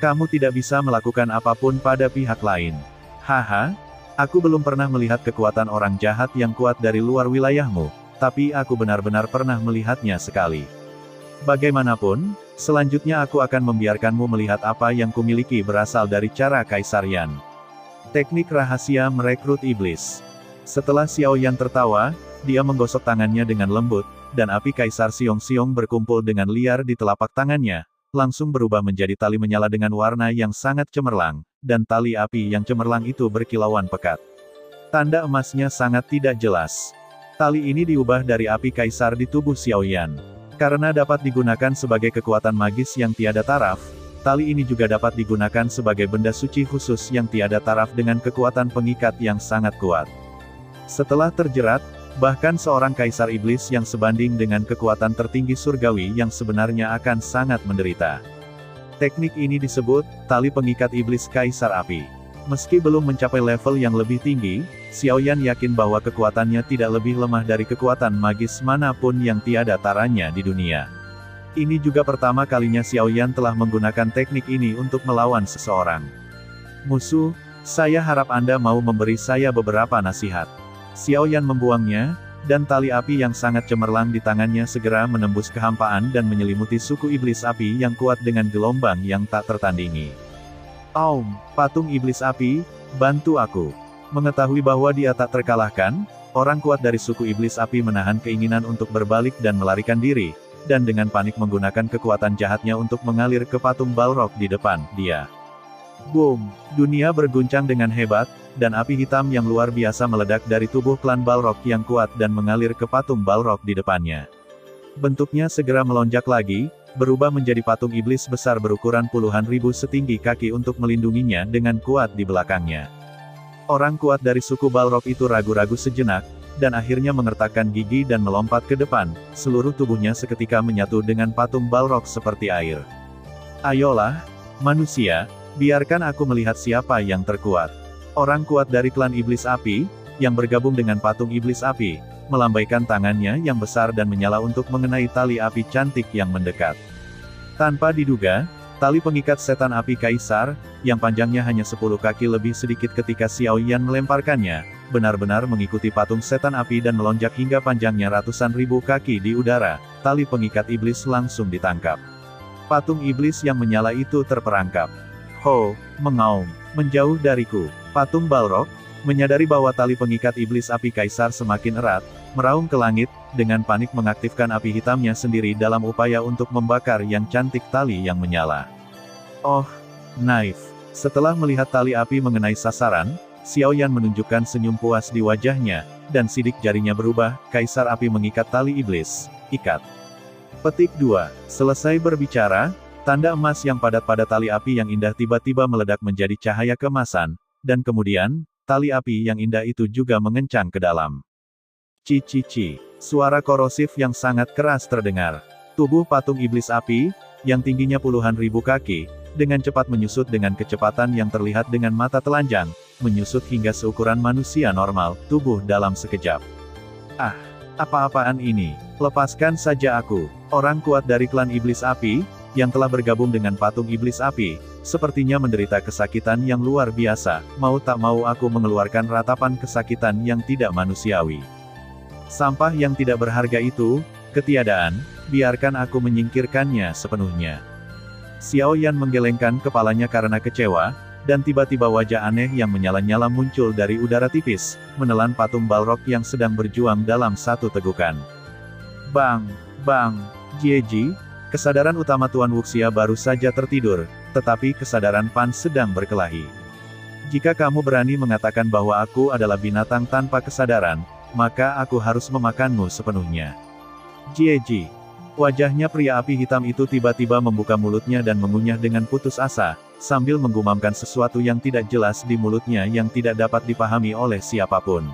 Kamu tidak bisa melakukan apapun pada pihak lain. Haha, aku belum pernah melihat kekuatan orang jahat yang kuat dari luar wilayahmu, tapi aku benar-benar pernah melihatnya sekali. Bagaimanapun, selanjutnya aku akan membiarkanmu melihat apa yang kumiliki berasal dari cara Kaisar Yan. Teknik rahasia merekrut iblis. Setelah Xiao Yan tertawa, dia menggosok tangannya dengan lembut, dan api Kaisar Siong-Siong berkumpul dengan liar di telapak tangannya, langsung berubah menjadi tali menyala dengan warna yang sangat cemerlang, dan tali api yang cemerlang itu berkilauan pekat. Tanda emasnya sangat tidak jelas. Tali ini diubah dari api Kaisar di tubuh Xiao Yan. Karena dapat digunakan sebagai kekuatan magis yang tiada taraf, tali ini juga dapat digunakan sebagai benda suci khusus yang tiada taraf dengan kekuatan pengikat yang sangat kuat. Setelah terjerat, bahkan seorang kaisar iblis yang sebanding dengan kekuatan tertinggi surgawi yang sebenarnya akan sangat menderita. Teknik ini disebut, tali pengikat iblis Kaisar Api. Meski belum mencapai level yang lebih tinggi, Xiao Yan yakin bahwa kekuatannya tidak lebih lemah dari kekuatan magis manapun yang tiada taranya di dunia. Ini juga pertama kalinya Xiao Yan telah menggunakan teknik ini untuk melawan seseorang. Musuh, saya harap Anda mau memberi saya beberapa nasihat. Xiao Yan membuangnya, dan tali api yang sangat cemerlang di tangannya segera menembus kehampaan dan menyelimuti suku iblis api yang kuat dengan gelombang yang tak tertandingi. Aum, patung iblis api, bantu aku. Mengetahui bahwa dia tak terkalahkan, orang kuat dari suku iblis api menahan keinginan untuk berbalik dan melarikan diri, dan dengan panik menggunakan kekuatan jahatnya untuk mengalir ke patung Balrog di depan dia. Boom! Dunia berguncang dengan hebat, dan api hitam yang luar biasa meledak dari tubuh klan Balrog yang kuat dan mengalir ke patung Balrog di depannya. Bentuknya segera melonjak lagi, berubah menjadi patung iblis besar berukuran puluhan ribu setinggi kaki untuk melindunginya dengan kuat di belakangnya. Orang kuat dari suku Balrog itu ragu-ragu sejenak, dan akhirnya mengertakkan gigi dan melompat ke depan, seluruh tubuhnya seketika menyatu dengan patung Balrog seperti air. Ayolah, manusia, biarkan aku melihat siapa yang terkuat. Orang kuat dari klan iblis api, yang bergabung dengan patung iblis api, melambaikan tangannya yang besar dan menyala untuk mengenai tali api cantik yang mendekat. Tanpa diduga, tali pengikat setan api kaisar, yang panjangnya hanya 10 kaki lebih sedikit ketika Xiao Yan melemparkannya, benar-benar mengikuti patung setan api dan melonjak hingga panjangnya ratusan ribu kaki di udara. Tali pengikat iblis langsung ditangkap. Patung iblis yang menyala itu terperangkap. Ho, mengaum, menjauh dariku. Patung Balrog, menyadari bahwa tali pengikat iblis api kaisar semakin erat, meraung ke langit, dengan panik mengaktifkan api hitamnya sendiri dalam upaya untuk membakar yang cantik tali yang menyala. Oh, naif. Setelah melihat tali api mengenai sasaran, Xiao Yan menunjukkan senyum puas di wajahnya, dan sidik jarinya berubah, kaisar api mengikat tali iblis. Ikat. Petik 2. Selesai berbicara, tanda emas yang padat pada tali api yang indah tiba-tiba meledak menjadi cahaya keemasan, dan kemudian, tali api yang indah itu juga mengencang ke dalam. Ci. Suara korosif yang sangat keras terdengar. Tubuh patung iblis api, yang tingginya puluhan ribu kaki, dengan cepat menyusut dengan kecepatan yang terlihat dengan mata telanjang, menyusut hingga seukuran manusia normal, tubuh dalam sekejap. Ah, apa-apaan ini? Lepaskan saja aku. Orang kuat dari klan iblis api, yang telah bergabung dengan patung iblis api, sepertinya menderita kesakitan yang luar biasa. Mau tak mau aku mengeluarkan ratapan kesakitan yang tidak manusiawi. Sampah yang tidak berharga itu, ketiadaan, biarkan aku menyingkirkannya sepenuhnya. Xiao Yan menggelengkan kepalanya karena kecewa, dan tiba-tiba wajah aneh yang menyala-nyala muncul dari udara tipis, menelan patung Balrog yang sedang berjuang dalam satu tegukan. Bang! Jieji, kesadaran utama Tuan Wuxia baru saja tertidur, tetapi kesadaran Pan sedang berkelahi. Jika kamu berani mengatakan bahwa aku adalah binatang tanpa kesadaran, maka aku harus memakanmu sepenuhnya. Jieji. Wajahnya pria api hitam itu tiba-tiba membuka mulutnya dan mengunyah dengan putus asa, sambil menggumamkan sesuatu yang tidak jelas di mulutnya yang tidak dapat dipahami oleh siapapun.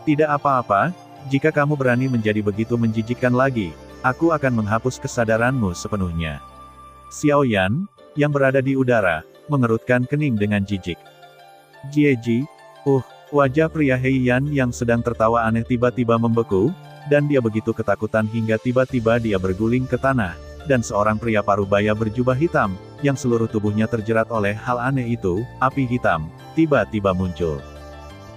Tidak apa-apa, jika kamu berani menjadi begitu menjijikkan lagi, aku akan menghapus kesadaranmu sepenuhnya. Xiao Yan, yang berada di udara, mengerutkan kening dengan jijik. Jieji, wajah pria Heiyan yang sedang tertawa aneh tiba-tiba membeku, dan dia begitu ketakutan hingga tiba-tiba dia berguling ke tanah, dan seorang pria parubaya berjubah hitam, yang seluruh tubuhnya terjerat oleh hal aneh itu, api hitam, tiba-tiba muncul.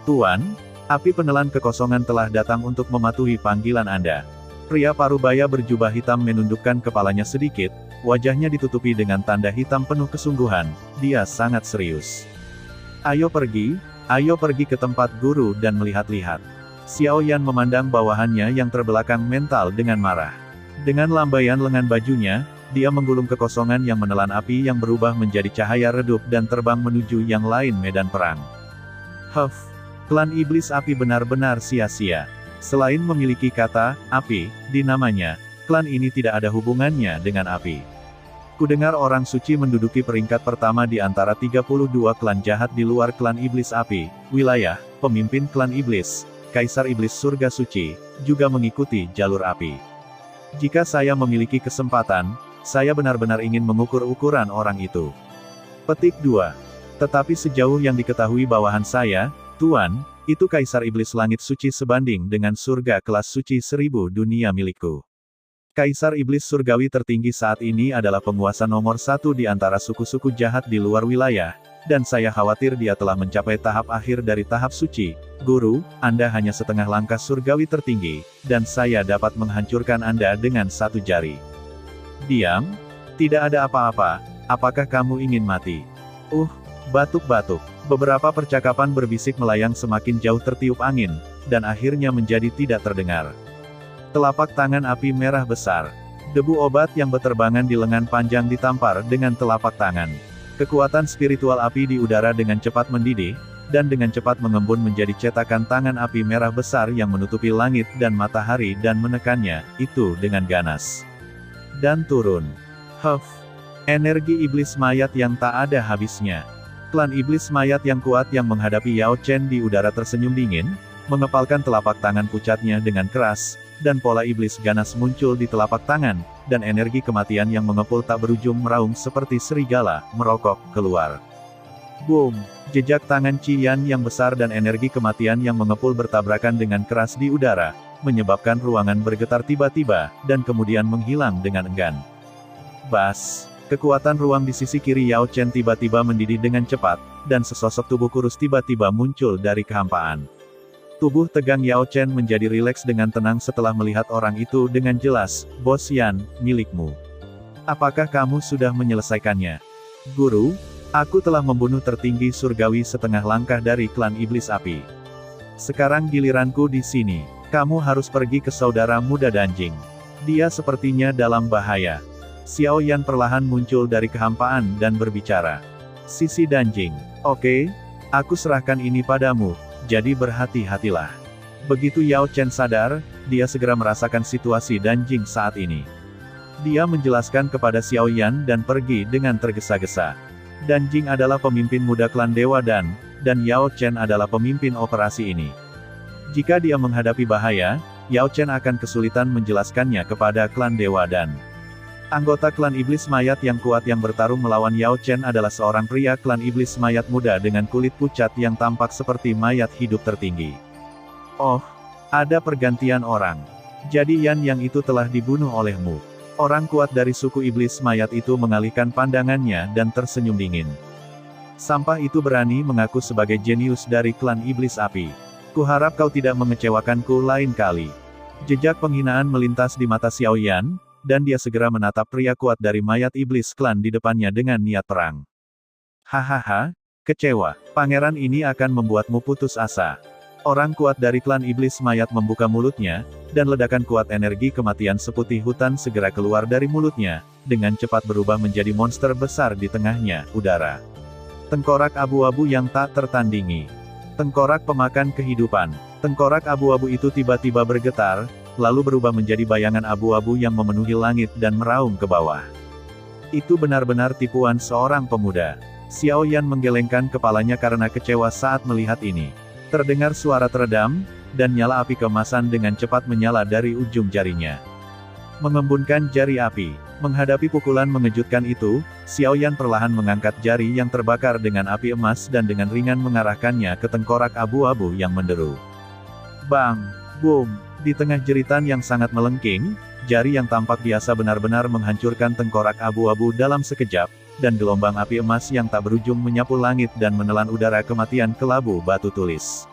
Tuan, api penelan kekosongan telah datang untuk mematuhi panggilan Anda. Pria parubaya berjubah hitam menundukkan kepalanya sedikit, wajahnya ditutupi dengan tanda hitam penuh kesungguhan, dia sangat serius. Ayo pergi ke tempat guru dan melihat-lihat. Xiao Yan memandang bawahannya yang terbelakang mental dengan marah. Dengan lambaian lengan bajunya, dia menggulung kekosongan yang menelan api yang berubah menjadi cahaya redup dan terbang menuju yang lain medan perang. Klan iblis api benar-benar sia-sia. Selain memiliki kata, api, di namanya, klan ini tidak ada hubungannya dengan api. Kudengar orang suci menduduki peringkat pertama di antara 32 klan jahat di luar klan iblis api, wilayah, pemimpin klan iblis, kaisar iblis surga suci, juga mengikuti jalur api. Jika saya memiliki kesempatan, saya benar-benar ingin mengukur ukuran orang itu. Petik 2. Tetapi sejauh yang diketahui bawahan saya, Tuan, itu kaisar iblis langit suci sebanding dengan surga kelas suci 1000 dunia milikku. Kaisar iblis surgawi tertinggi saat ini adalah penguasa nomor 1 di antara suku-suku jahat di luar wilayah, dan saya khawatir dia telah mencapai tahap akhir dari tahap suci. Guru, Anda hanya setengah langkah surgawi tertinggi, dan saya dapat menghancurkan Anda dengan satu jari. Diam? Tidak ada apa-apa, apakah kamu ingin mati? Batuk-batuk. Beberapa percakapan berbisik melayang semakin jauh tertiup angin, dan akhirnya menjadi tidak terdengar. Telapak tangan api merah besar. Debu obat yang beterbangan di lengan panjang ditampar dengan telapak tangan. Kekuatan spiritual api di udara dengan cepat mendidih, dan dengan cepat mengembun menjadi cetakan tangan api merah besar yang menutupi langit dan matahari dan menekannya, itu dengan ganas. Dan turun. Energi iblis mayat yang tak ada habisnya. Klan iblis mayat yang kuat yang menghadapi Yao Chen di udara tersenyum dingin, mengepalkan telapak tangan pucatnya dengan keras, dan pola iblis ganas muncul di telapak tangan, dan energi kematian yang mengepul tak berujung meraung seperti serigala, merokok keluar. Boom! Jejak tangan Qian yang besar dan energi kematian yang mengepul bertabrakan dengan keras di udara, menyebabkan ruangan bergetar tiba-tiba, dan kemudian menghilang dengan enggan. Bas! Kekuatan ruang di sisi kiri Yao Chen tiba-tiba mendidih dengan cepat, dan sesosok tubuh kurus tiba-tiba muncul dari kehampaan. Tubuh tegang Yao Chen menjadi rileks dengan tenang setelah melihat orang itu dengan jelas. Bos Yan, milikmu. Apakah kamu sudah menyelesaikannya? Guru, aku telah membunuh tertinggi surgawi setengah langkah dari klan iblis api. Sekarang giliranku di sini. Kamu harus pergi ke saudara muda Danjing. Dia sepertinya dalam bahaya. Xiao Yan perlahan muncul dari kehampaan dan berbicara. Sisi Danjing. Oke, aku serahkan ini padamu, jadi berhati-hatilah. Begitu Yao Chen sadar, dia segera merasakan situasi Danjing saat ini. Dia menjelaskan kepada Xiao Yan dan pergi dengan tergesa-gesa. Danjing adalah pemimpin muda klan Dewa Dan Yao Chen adalah pemimpin operasi ini. Jika dia menghadapi bahaya, Yao Chen akan kesulitan menjelaskannya kepada klan Dewa Dan. Anggota klan iblis mayat yang kuat yang bertarung melawan Yao Chen adalah seorang pria klan iblis mayat muda dengan kulit pucat yang tampak seperti mayat hidup tertinggi. Oh, ada pergantian orang. Jadi Yan yang itu telah dibunuh olehmu. Orang kuat dari suku iblis mayat itu mengalihkan pandangannya dan tersenyum dingin. Sampah itu berani mengaku sebagai jenius dari klan iblis api. Kuharap kau tidak mengecewakanku lain kali. Jejak penghinaan melintas di mata Xiao Yan, dan dia segera menatap pria kuat dari mayat iblis klan di depannya dengan niat perang. Hahaha, kecewa. Pangeran ini akan membuatmu putus asa. Orang kuat dari klan iblis mayat membuka mulutnya, dan ledakan kuat energi kematian seputih hutan segera keluar dari mulutnya, dengan cepat berubah menjadi monster besar di tengahnya, udara. Tengkorak abu-abu yang tak tertandingi. Tengkorak pemakan kehidupan. Tengkorak abu-abu itu tiba-tiba bergetar, lalu berubah menjadi bayangan abu-abu yang memenuhi langit dan meraung ke bawah. Itu benar-benar tipuan seorang pemuda. Xiao Yan menggelengkan kepalanya karena kecewa saat melihat ini. Terdengar suara teredam, dan nyala api keemasan dengan cepat menyala dari ujung jarinya. Mengembunkan jari api. Menghadapi pukulan mengejutkan itu, Xiao Yan perlahan mengangkat jari yang terbakar dengan api emas dan dengan ringan mengarahkannya ke tengkorak abu-abu yang menderu. Bang! Boom! Di tengah jeritan yang sangat melengking, jari yang tampak biasa benar-benar menghancurkan tengkorak abu-abu dalam sekejap, dan gelombang api emas yang tak berujung menyapu langit dan menelan udara kematian ke labu batu tulis.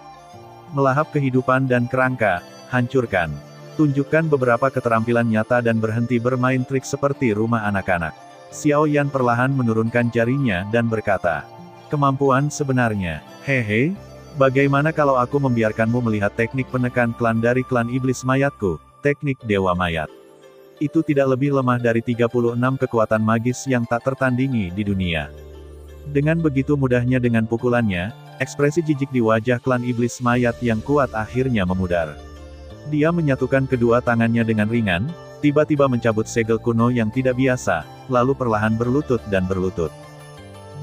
Melahap kehidupan dan kerangka, hancurkan. Tunjukkan beberapa keterampilan nyata dan berhenti bermain trik seperti rumah anak-anak. Xiao Yan perlahan menurunkan jarinya dan berkata, kemampuan sebenarnya, hehe. Bagaimana kalau aku membiarkanmu melihat teknik penekan klan dari klan iblis mayatku, teknik dewa mayat. Itu tidak lebih lemah dari 36 kekuatan magis yang tak tertandingi di dunia. Dengan begitu mudahnya dengan pukulannya, ekspresi jijik di wajah klan iblis mayat yang kuat akhirnya memudar. Dia menyatukan kedua tangannya dengan ringan, tiba-tiba mencabut segel kuno yang tidak biasa, lalu perlahan berlutut dan berlutut.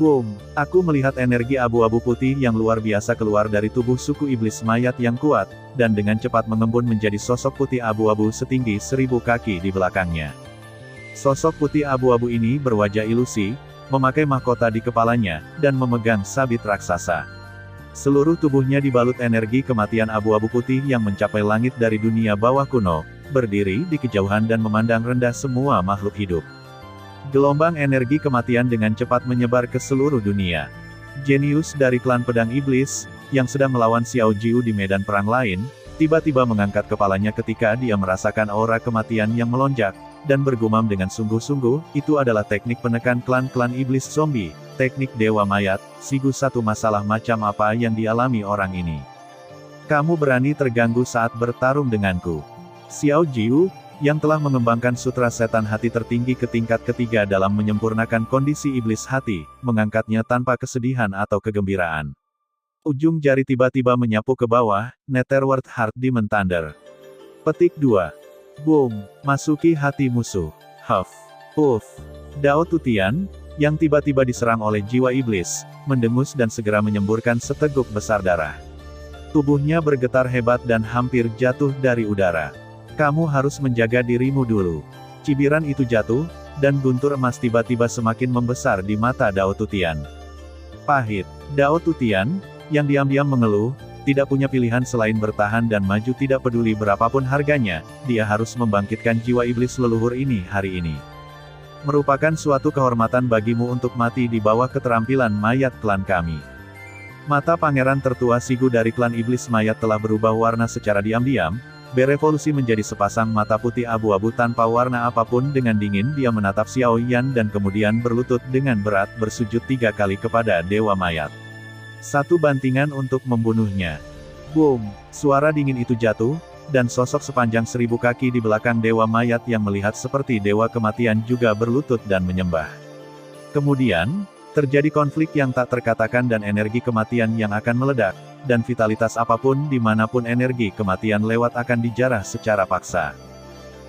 Boom! Aku melihat energi abu-abu putih yang luar biasa keluar dari tubuh suku iblis mayat yang kuat, dan dengan cepat mengembun menjadi sosok putih abu-abu setinggi 1000 kaki di belakangnya. Sosok putih abu-abu ini berwajah ilusi, memakai mahkota di kepalanya, dan memegang sabit raksasa. Seluruh tubuhnya dibalut energi kematian abu-abu putih yang mencapai langit dari dunia bawah kuno, berdiri di kejauhan dan memandang rendah semua makhluk hidup. Gelombang energi kematian dengan cepat menyebar ke seluruh dunia. Jenius dari klan pedang iblis, yang sedang melawan Xiao Jiu di medan perang lain, tiba-tiba mengangkat kepalanya ketika dia merasakan aura kematian yang melonjak, dan bergumam dengan sungguh-sungguh, itu adalah teknik penekan klan-klan iblis zombie, teknik Dewa Mayat, Sigu satu masalah macam apa yang dialami orang ini. Kamu berani terganggu saat bertarung denganku. Xiao Jiu, yang telah mengembangkan sutra setan hati tertinggi ke tingkat ketiga dalam menyempurnakan kondisi iblis hati, mengangkatnya tanpa kesedihan atau kegembiraan. Ujung jari tiba-tiba menyapu ke bawah, Netherworld Heart Demon Thunder. Petik 2. Boom, masuki hati musuh. Huff. Puff. Dao Tutian, yang tiba-tiba diserang oleh jiwa iblis, mendengus dan segera menyemburkan seteguk besar darah. Tubuhnya bergetar hebat dan hampir jatuh dari udara. Kamu harus menjaga dirimu dulu. Cibiran itu jatuh, dan guntur emas tiba-tiba semakin membesar di mata Dao Tutian. Pahit. Dao Tutian, yang diam-diam mengeluh, tidak punya pilihan selain bertahan dan maju tidak peduli berapapun harganya, dia harus membangkitkan jiwa iblis leluhur ini hari ini. Merupakan suatu kehormatan bagimu untuk mati di bawah keterampilan mayat klan kami. Mata pangeran tertua Sigu dari klan iblis mayat telah berubah warna secara diam-diam, berevolusi menjadi sepasang mata putih abu-abu tanpa warna apapun. Dengan dingin dia menatap Xiao Yan dan kemudian berlutut dengan berat bersujud 3 kali kepada Dewa Mayat. Satu bantingan untuk membunuhnya. Boom, suara dingin itu jatuh, dan sosok sepanjang 1000 kaki di belakang Dewa Mayat yang melihat seperti Dewa Kematian juga berlutut dan menyembah. Kemudian, terjadi konflik yang tak terkatakan dan energi kematian yang akan meledak, dan vitalitas apapun dimanapun energi kematian lewat akan dijarah secara paksa.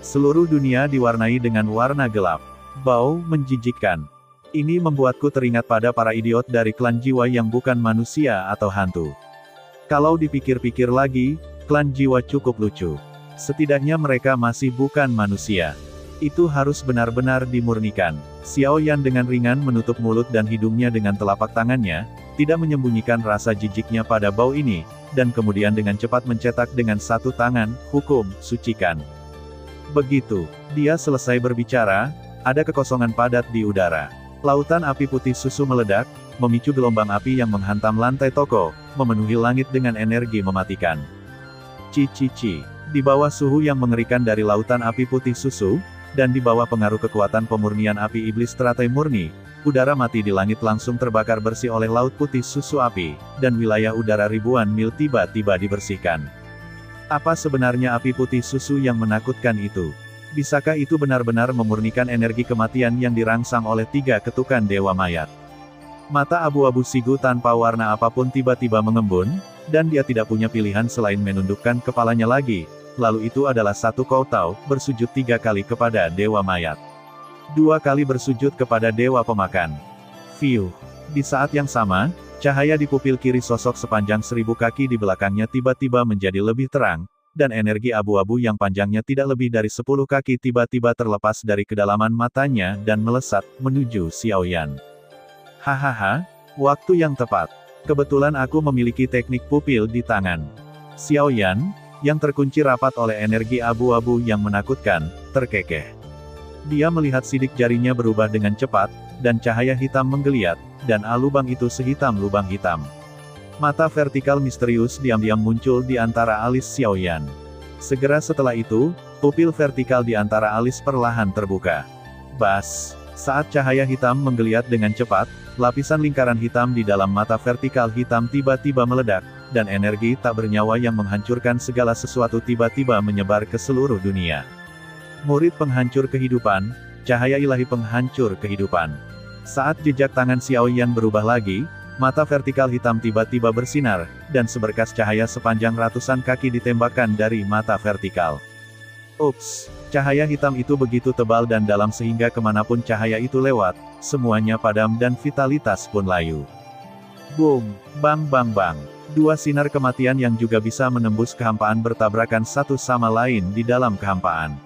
Seluruh dunia diwarnai dengan warna gelap. Bau menjijikkan. Ini membuatku teringat pada para idiot dari klan jiwa yang bukan manusia atau hantu. Kalau dipikir-pikir lagi, klan jiwa cukup lucu. Setidaknya mereka masih bukan manusia. Itu harus benar-benar dimurnikan. Xiao Yan dengan ringan menutup mulut dan hidungnya dengan telapak tangannya, tidak menyembunyikan rasa jijiknya pada bau ini, dan kemudian dengan cepat mencetak dengan satu tangan, hukum, sucikan. Begitu dia selesai berbicara, ada kekosongan padat di udara. Lautan api putih susu meledak, memicu gelombang api yang menghantam lantai toko, memenuhi langit dengan energi mematikan. Ci. Di bawah suhu yang mengerikan dari lautan api putih susu, dan di bawah pengaruh kekuatan pemurnian api iblis teratai murni, udara mati di langit langsung terbakar bersih oleh laut putih susu api, dan wilayah udara ribuan mil tiba-tiba dibersihkan. Apa sebenarnya api putih susu yang menakutkan itu? Bisakah itu benar-benar memurnikan energi kematian yang dirangsang oleh 3 ketukan Dewa Mayat? Mata abu-abu Sigu tanpa warna apapun tiba-tiba mengembun, dan dia tidak punya pilihan selain menundukkan kepalanya lagi. Lalu itu adalah satu Koutao, bersujud 3 kali kepada Dewa Mayat. 2 kali bersujud kepada Dewa Pemakan. Fiuh. Di saat yang sama, cahaya di pupil kiri sosok sepanjang 1000 kaki di belakangnya tiba-tiba menjadi lebih terang, dan energi abu-abu yang panjangnya tidak lebih dari 10 kaki tiba-tiba terlepas dari kedalaman matanya dan melesat, menuju Xiao Yan. Hahaha, waktu yang tepat. Kebetulan aku memiliki teknik pupil di tangan. Xiao Yan, yang terkunci rapat oleh energi abu-abu yang menakutkan, terkekeh. Dia melihat sidik jarinya berubah dengan cepat, dan cahaya hitam menggeliat, dan lubang itu sehitam lubang hitam. Mata vertikal misterius diam-diam muncul di antara alis Xiao Yan. Segera setelah itu, pupil vertikal di antara alis perlahan terbuka. Bas! Saat cahaya hitam menggeliat dengan cepat, lapisan lingkaran hitam di dalam mata vertikal hitam tiba-tiba meledak, dan energi tak bernyawa yang menghancurkan segala sesuatu tiba-tiba menyebar ke seluruh dunia. Murid penghancur kehidupan, cahaya ilahi penghancur kehidupan. Saat jejak tangan Xiao Yan berubah lagi, mata vertikal hitam tiba-tiba bersinar, dan seberkas cahaya sepanjang ratusan kaki ditembakkan dari mata vertikal. Ups, cahaya hitam itu begitu tebal dan dalam sehingga kemanapun cahaya itu lewat, semuanya padam dan vitalitas pun layu. Boom, bang bang bang. 2 sinar kematian yang juga bisa menembus kehampaan bertabrakan satu sama lain di dalam kehampaan.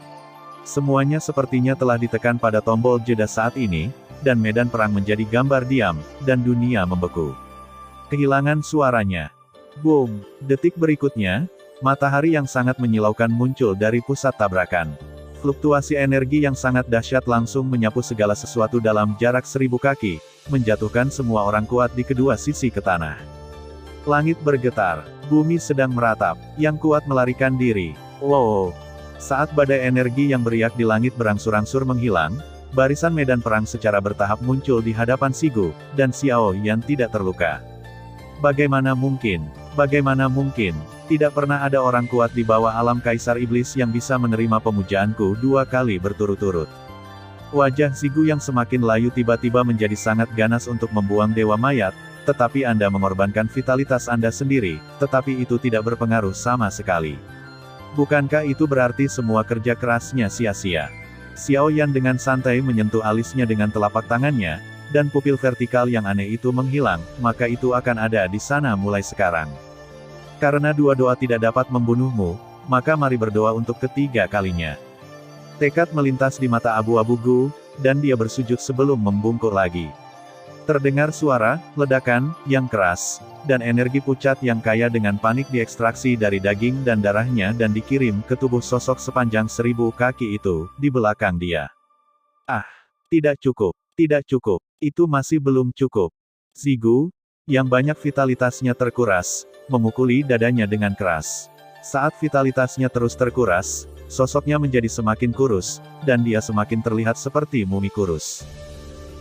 Semuanya sepertinya telah ditekan pada tombol jeda saat ini, dan medan perang menjadi gambar diam, dan dunia membeku. Kehilangan suaranya. Boom, detik berikutnya, matahari yang sangat menyilaukan muncul dari pusat tabrakan. Fluktuasi energi yang sangat dahsyat langsung menyapu segala sesuatu dalam jarak 1000 kaki, menjatuhkan semua orang kuat di kedua sisi ke tanah. Langit bergetar, bumi sedang meratap, yang kuat melarikan diri. Wow! Saat badai energi yang beriak di langit berangsur-angsur menghilang, Barisan medan perang secara bertahap muncul di hadapan Sigu, dan Xiao Yan tidak terluka. Bagaimana mungkin? Bagaimana mungkin? Tidak pernah ada orang kuat di bawah alam Kaisar Iblis yang bisa menerima pemujaanku 2 kali berturut-turut. Wajah Sigu yang semakin layu tiba-tiba menjadi sangat ganas untuk membuang dewa mayat, tetapi Anda mengorbankan vitalitas Anda sendiri, tetapi itu tidak berpengaruh sama sekali. Bukankah itu berarti semua kerja kerasnya sia-sia? Xiao Yan dengan santai menyentuh alisnya dengan telapak tangannya, dan pupil vertikal yang aneh itu menghilang, maka itu akan ada di sana mulai sekarang. Karena dua doa tidak dapat membunuhmu, maka mari berdoa untuk ketiga kalinya. Tekad melintas di mata abu-abu Gu, dan dia bersujud sebelum membungkuk lagi. Terdengar suara ledakan yang keras, dan energi pucat yang kaya dengan panik diekstraksi dari daging dan darahnya dan dikirim ke tubuh sosok sepanjang 1000 kaki itu, di belakang dia. Ah, tidak cukup, tidak cukup, itu masih belum cukup. Sigu, yang banyak vitalitasnya terkuras, memukuli dadanya dengan keras. Saat vitalitasnya terus terkuras, sosoknya menjadi semakin kurus, dan dia semakin terlihat seperti mumi kurus.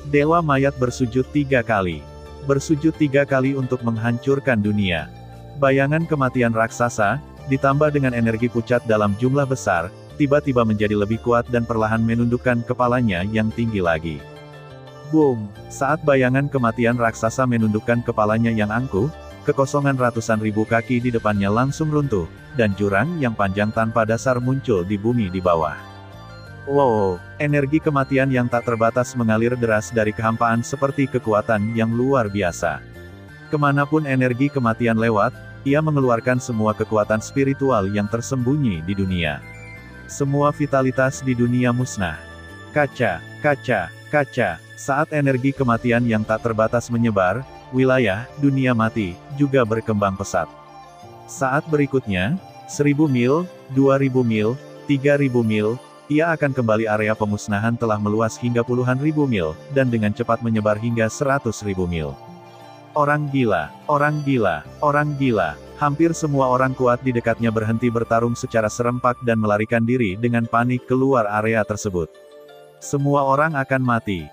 Dewa mayat bersujud 3 kali. Bersujud 3 kali untuk menghancurkan dunia. Bayangan kematian raksasa, ditambah dengan energi pucat dalam jumlah besar, tiba-tiba menjadi lebih kuat dan perlahan menundukkan kepalanya yang tinggi lagi. Boom! Saat bayangan kematian raksasa menundukkan kepalanya yang angkuh, kekosongan ratusan ribu kaki di depannya langsung runtuh, dan jurang yang panjang tanpa dasar muncul di bumi di bawah. Wow! Energi kematian yang tak terbatas mengalir deras dari kehampaan seperti kekuatan yang luar biasa. Kemanapun energi kematian lewat, ia mengeluarkan semua kekuatan spiritual yang tersembunyi di dunia. Semua vitalitas di dunia musnah. Kaca, kaca, kaca. Saat energi kematian yang tak terbatas menyebar, wilayah dunia mati juga berkembang pesat. Saat berikutnya, 1000 mil, 2000 mil, 3000 mil, ia akan kembali area pemusnahan telah meluas hingga puluhan ribu mil, dan dengan cepat menyebar hingga 100.000 mil. Orang gila, orang gila, orang gila. Hampir semua orang kuat di dekatnya berhenti bertarung secara serempak dan melarikan diri dengan panik keluar area tersebut. Semua orang akan mati.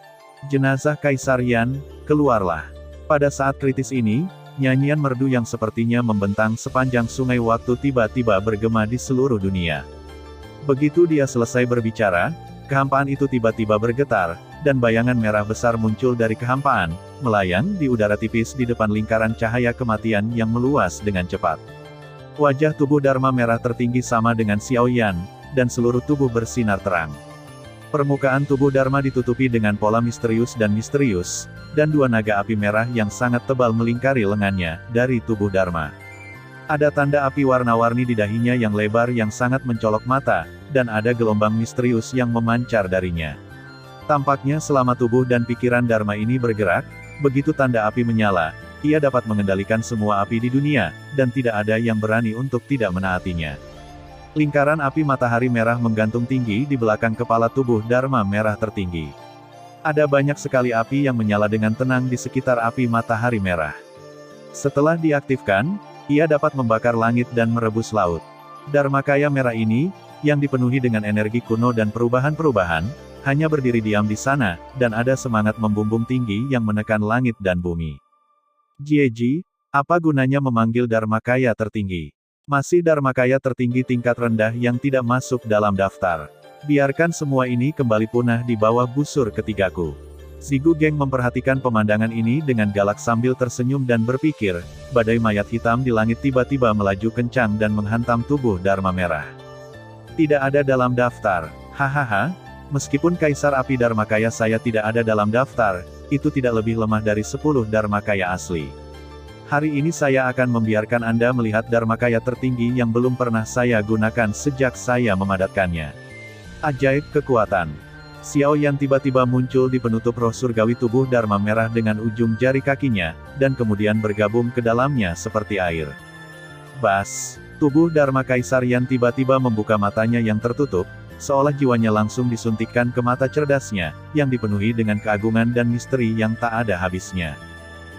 Jenazah Kaisar Yan, keluarlah. Pada saat kritis ini, nyanyian merdu yang sepertinya membentang sepanjang sungai waktu tiba-tiba bergema di seluruh dunia. Begitu dia selesai berbicara, kehampaan itu tiba-tiba bergetar, dan bayangan merah besar muncul dari kehampaan, melayang di udara tipis di depan lingkaran cahaya kematian yang meluas dengan cepat. Wajah tubuh Dharma merah tertinggi sama dengan Xiao Yan, dan seluruh tubuh bersinar terang. Permukaan tubuh Dharma ditutupi dengan pola misterius, dan 2 naga api merah yang sangat tebal melingkari lengannya, dari tubuh Dharma. Ada tanda api warna-warni di dahinya yang lebar yang sangat mencolok mata, dan ada gelombang misterius yang memancar darinya. Tampaknya selama tubuh dan pikiran Dharma ini bergerak, begitu tanda api menyala, ia dapat mengendalikan semua api di dunia, dan tidak ada yang berani untuk tidak menaatinya. Lingkaran api matahari merah menggantung tinggi di belakang kepala tubuh Dharma merah tertinggi. Ada banyak sekali api yang menyala dengan tenang di sekitar api matahari merah. Setelah diaktifkan, ia dapat membakar langit dan merebus laut. Dharmakaya merah ini, yang dipenuhi dengan energi kuno dan perubahan-perubahan, hanya berdiri diam di sana, dan ada semangat membumbung tinggi yang menekan langit dan bumi. Jieji, apa gunanya memanggil Dharmakaya tertinggi? Masih Dharmakaya tertinggi tingkat rendah yang tidak masuk dalam daftar. Biarkan semua ini kembali punah di bawah busur ketigaku. Sigu Geng memperhatikan pemandangan ini dengan galak sambil tersenyum dan berpikir, badai mayat hitam di langit tiba-tiba melaju kencang dan menghantam tubuh Dharma merah. Tidak ada dalam daftar. Hahaha, meskipun Kaisar Api Dharmakaya saya tidak ada dalam daftar, itu tidak lebih lemah dari 10 Dharmakaya asli. Hari ini saya akan membiarkan Anda melihat Dharmakaya tertinggi yang belum pernah saya gunakan sejak saya memadatkannya. Ajaib kekuatan. Xiao Yan tiba-tiba muncul di penutup roh surgawi tubuh Dharma merah dengan ujung jari kakinya, dan kemudian bergabung ke dalamnya seperti air. Bas! Tubuh Dharma Kaisar Yan tiba-tiba membuka matanya yang tertutup, seolah jiwanya langsung disuntikkan ke mata cerdasnya, yang dipenuhi dengan keagungan dan misteri yang tak ada habisnya.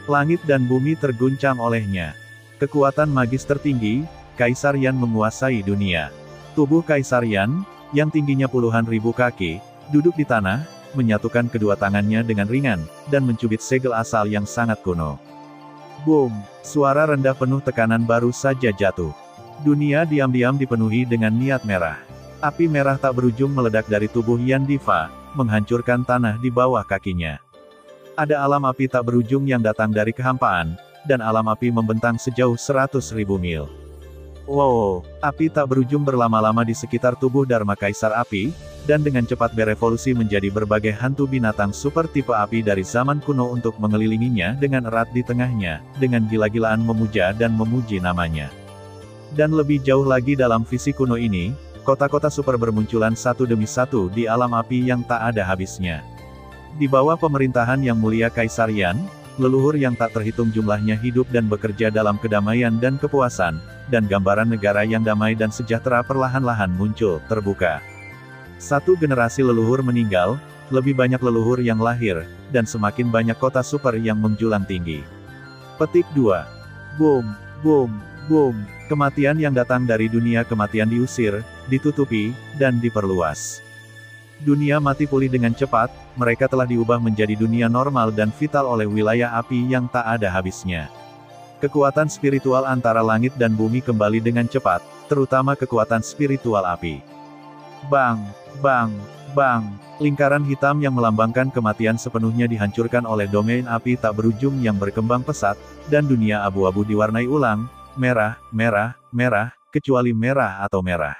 Langit dan bumi terguncang olehnya. Kekuatan magis tertinggi, Kaisar Yan menguasai dunia. Tubuh Kaisar Yan, yang tingginya puluhan ribu kaki, duduk di tanah, menyatukan kedua tangannya dengan ringan, dan mencubit segel asal yang sangat kuno. Boom! Suara rendah penuh tekanan baru saja jatuh. Dunia diam-diam dipenuhi dengan niat merah. Api merah tak berujung meledak dari tubuh Yan Diva, menghancurkan tanah di bawah kakinya. Ada alam api tak berujung yang datang dari kehampaan, dan alam api membentang sejauh 100.000 mil. Wow, api tak berujung berlama-lama di sekitar tubuh Dharma Kaisar Api, dan dengan cepat berevolusi menjadi berbagai hantu binatang super tipe api dari zaman kuno untuk mengelilinginya dengan erat di tengahnya, dengan gila-gilaan memuja dan memuji namanya. Dan lebih jauh lagi dalam visi kuno ini, kota-kota super bermunculan satu demi satu di alam api yang tak ada habisnya. Di bawah pemerintahan yang mulia Kaisar Yan, leluhur yang tak terhitung jumlahnya hidup dan bekerja dalam kedamaian dan kepuasan, dan gambaran negara yang damai dan sejahtera perlahan-lahan muncul, terbuka. Satu generasi leluhur meninggal, lebih banyak leluhur yang lahir, dan semakin banyak kota super yang menjulang tinggi. Petik 2. Boom, boom, boom. Kematian yang datang dari dunia kematian diusir, ditutupi, dan diperluas. Dunia mati pulih dengan cepat, mereka telah diubah menjadi dunia normal dan vital oleh wilayah api yang tak ada habisnya. Kekuatan spiritual antara langit dan bumi kembali dengan cepat, terutama kekuatan spiritual api. Bang, bang, bang, lingkaran hitam yang melambangkan kematian sepenuhnya dihancurkan oleh domain api tak berujung yang berkembang pesat, dan dunia abu-abu diwarnai ulang, merah, merah, merah, kecuali merah atau merah.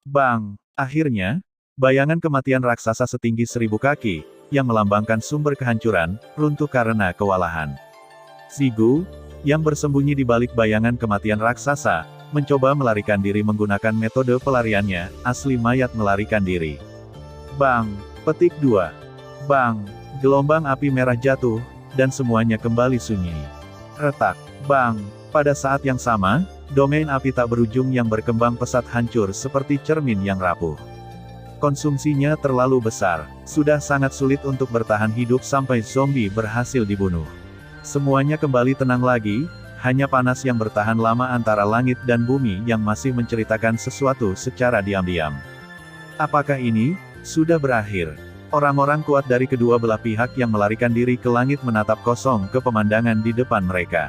Bang, akhirnya, bayangan kematian raksasa setinggi 1000 kaki, yang melambangkan sumber kehancuran, runtuh karena kewalahan. Zigu, yang bersembunyi di balik bayangan kematian raksasa, mencoba melarikan diri menggunakan metode pelariannya, asli mayat melarikan diri. Bang! Petik 2. Bang! Gelombang api merah jatuh, dan semuanya kembali sunyi. Retak. Bang! Pada saat yang sama, domain api tak berujung yang berkembang pesat hancur seperti cermin yang rapuh. Konsumsinya terlalu besar, sudah sangat sulit untuk bertahan hidup sampai zombie berhasil dibunuh. Semuanya kembali tenang lagi, hanya panas yang bertahan lama antara langit dan bumi yang masih menceritakan sesuatu secara diam-diam. Apakah ini sudah berakhir? Orang-orang kuat dari kedua belah pihak yang melarikan diri ke langit menatap kosong ke pemandangan di depan mereka.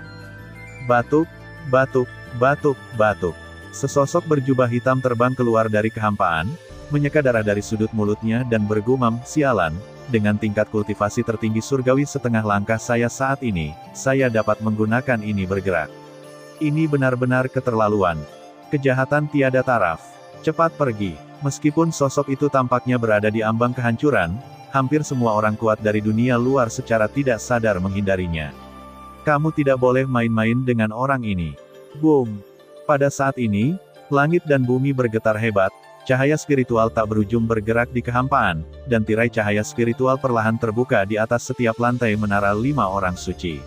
Batuk, batuk, batuk, batuk. Sesosok berjubah hitam terbang keluar dari kehampaan, menyeka darah dari sudut mulutnya dan bergumam, sialan, dengan tingkat kultivasi tertinggi surgawi setengah langkah saya saat ini, saya dapat menggunakan ini bergerak. Ini benar-benar keterlaluan. Kejahatan tiada taraf. Cepat pergi. Meskipun sosok itu tampaknya berada di ambang kehancuran, hampir semua orang kuat dari dunia luar secara tidak sadar menghindarinya. Kamu tidak boleh main-main dengan orang ini. Boom. Pada saat ini, langit dan bumi bergetar hebat. Cahaya spiritual tak berujung bergerak di kehampaan, dan tirai cahaya spiritual perlahan terbuka di atas setiap lantai menara 5 orang suci.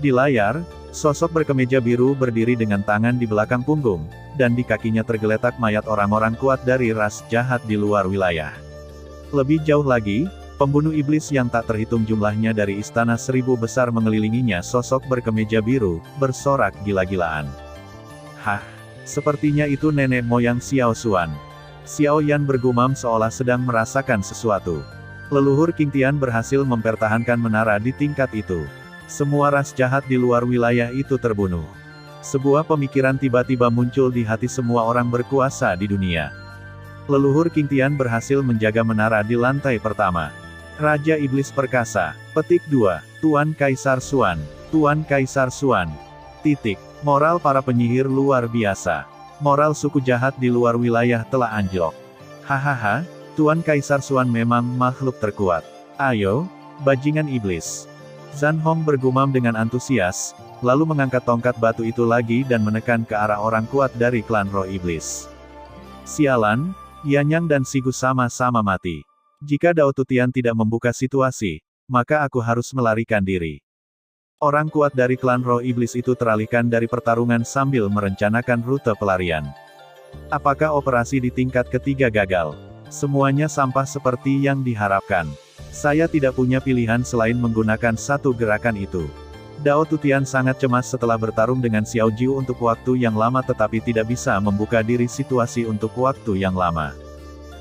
Di layar, sosok berkemeja biru berdiri dengan tangan di belakang punggung, dan di kakinya tergeletak mayat orang-orang kuat dari ras jahat di luar wilayah. Lebih jauh lagi, pembunuh iblis yang tak terhitung jumlahnya dari istana 1000 besar mengelilinginya. Sosok berkemeja biru, bersorak gila-gilaan. Hah? Sepertinya itu nenek moyang Xiao Xuan. Xiao Yan bergumam seolah sedang merasakan sesuatu. Leluhur King Tian berhasil mempertahankan menara di tingkat itu. Semua ras jahat di luar wilayah itu terbunuh. Sebuah pemikiran tiba-tiba muncul di hati semua orang berkuasa di dunia. Leluhur King Tian berhasil menjaga menara di lantai pertama. Raja Iblis Perkasa. Petik 2. Tuan Kaisar Xuan. Tuan Kaisar Xuan. Titik. Moral para penyihir luar biasa. Moral suku jahat di luar wilayah telah anjlok. Hahaha, Tuan Kaisar Xuan memang makhluk terkuat. Ayo, bajingan iblis. Zhan Hong bergumam dengan antusias, lalu mengangkat tongkat batu itu lagi dan menekan ke arah orang kuat dari klan roh iblis. Sialan, Yanyang dan Sigu sama-sama mati. Jika Dao Tutian tidak membuka situasi, maka aku harus melarikan diri. Orang kuat dari klan roh iblis itu teralihkan dari pertarungan sambil merencanakan rute pelarian. Apakah operasi di tingkat ketiga gagal? Semuanya sampah seperti yang diharapkan. Saya tidak punya pilihan selain menggunakan satu gerakan itu. Dao Tutian sangat cemas setelah bertarung dengan Xiao Jiu untuk waktu yang lama tetapi tidak bisa membuka diri situasi untuk waktu yang lama.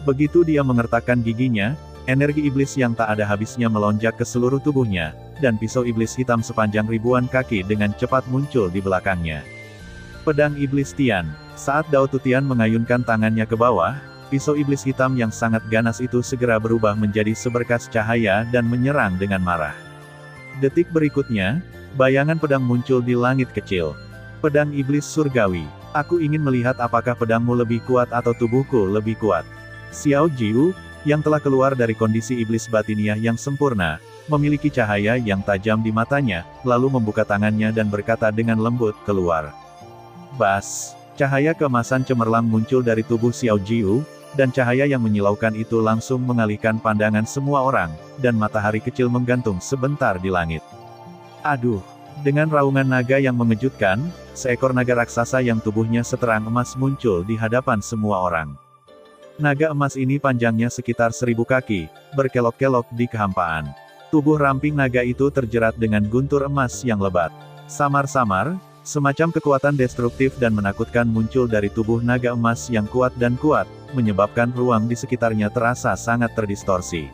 Begitu dia mengertakkan giginya, Energi iblis yang tak ada habisnya melonjak ke seluruh tubuhnya, dan pisau iblis hitam sepanjang ribuan kaki dengan cepat muncul di belakangnya. Pedang Iblis Tian. Saat Dao Tutian mengayunkan tangannya ke bawah, pisau iblis hitam yang sangat ganas itu segera berubah menjadi seberkas cahaya dan menyerang dengan marah. Detik berikutnya, bayangan pedang muncul di langit kecil. Pedang Iblis Surgawi. Aku ingin melihat apakah pedangmu lebih kuat atau tubuhku lebih kuat. Xiao Jiu, yang telah keluar dari kondisi iblis batiniah yang sempurna, memiliki cahaya yang tajam di matanya, lalu membuka tangannya dan berkata dengan lembut, keluar. Bas! Cahaya keemasan cemerlang muncul dari tubuh Xiao Jiu, dan cahaya yang menyilaukan itu langsung mengalihkan pandangan semua orang, dan matahari kecil menggantung sebentar di langit. Aduh! Dengan raungan naga yang mengejutkan, seekor naga raksasa yang tubuhnya seterang emas muncul di hadapan semua orang. Naga emas ini panjangnya sekitar 1000 kaki, berkelok-kelok di kehampaan. Tubuh ramping naga itu terjerat dengan guntur emas yang lebat. Samar-samar, semacam kekuatan destruktif dan menakutkan muncul dari tubuh naga emas yang kuat dan kuat, menyebabkan ruang di sekitarnya terasa sangat terdistorsi.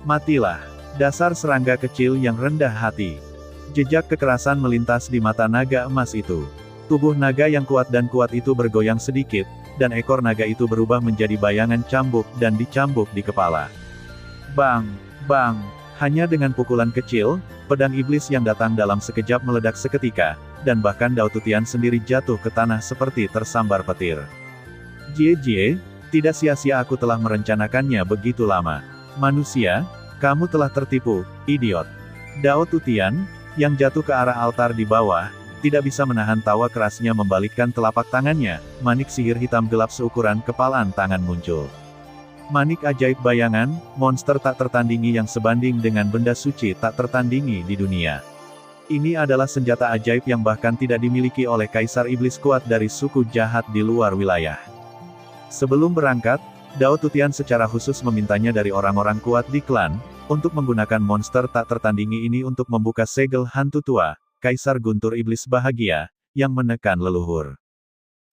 Matilah, dasar serangga kecil yang rendah hati. Jejak kekerasan melintas di mata naga emas itu. Tubuh naga yang kuat dan kuat itu bergoyang sedikit, dan ekor naga itu berubah menjadi bayangan cambuk dan dicambuk di kepala. Bang! Bang! Hanya dengan pukulan kecil, pedang iblis yang datang dalam sekejap meledak seketika, dan bahkan Dao Tutian sendiri jatuh ke tanah seperti tersambar petir. Jie, tidak sia-sia aku telah merencanakannya begitu lama. Manusia, kamu telah tertipu, idiot. Dao Tutian, yang jatuh ke arah altar di bawah, tidak bisa menahan tawa kerasnya membalikkan telapak tangannya, manik sihir hitam gelap seukuran kepalan tangan muncul. Manik ajaib bayangan, monster tak tertandingi yang sebanding dengan benda suci tak tertandingi di dunia. Ini adalah senjata ajaib yang bahkan tidak dimiliki oleh kaisar iblis kuat dari suku jahat di luar wilayah. Sebelum berangkat, Dao Tutian secara khusus memintanya dari orang-orang kuat di klan, untuk menggunakan monster tak tertandingi ini untuk membuka segel hantu tua, Kaisar Guntur Iblis Bahagia, yang menekan leluhur.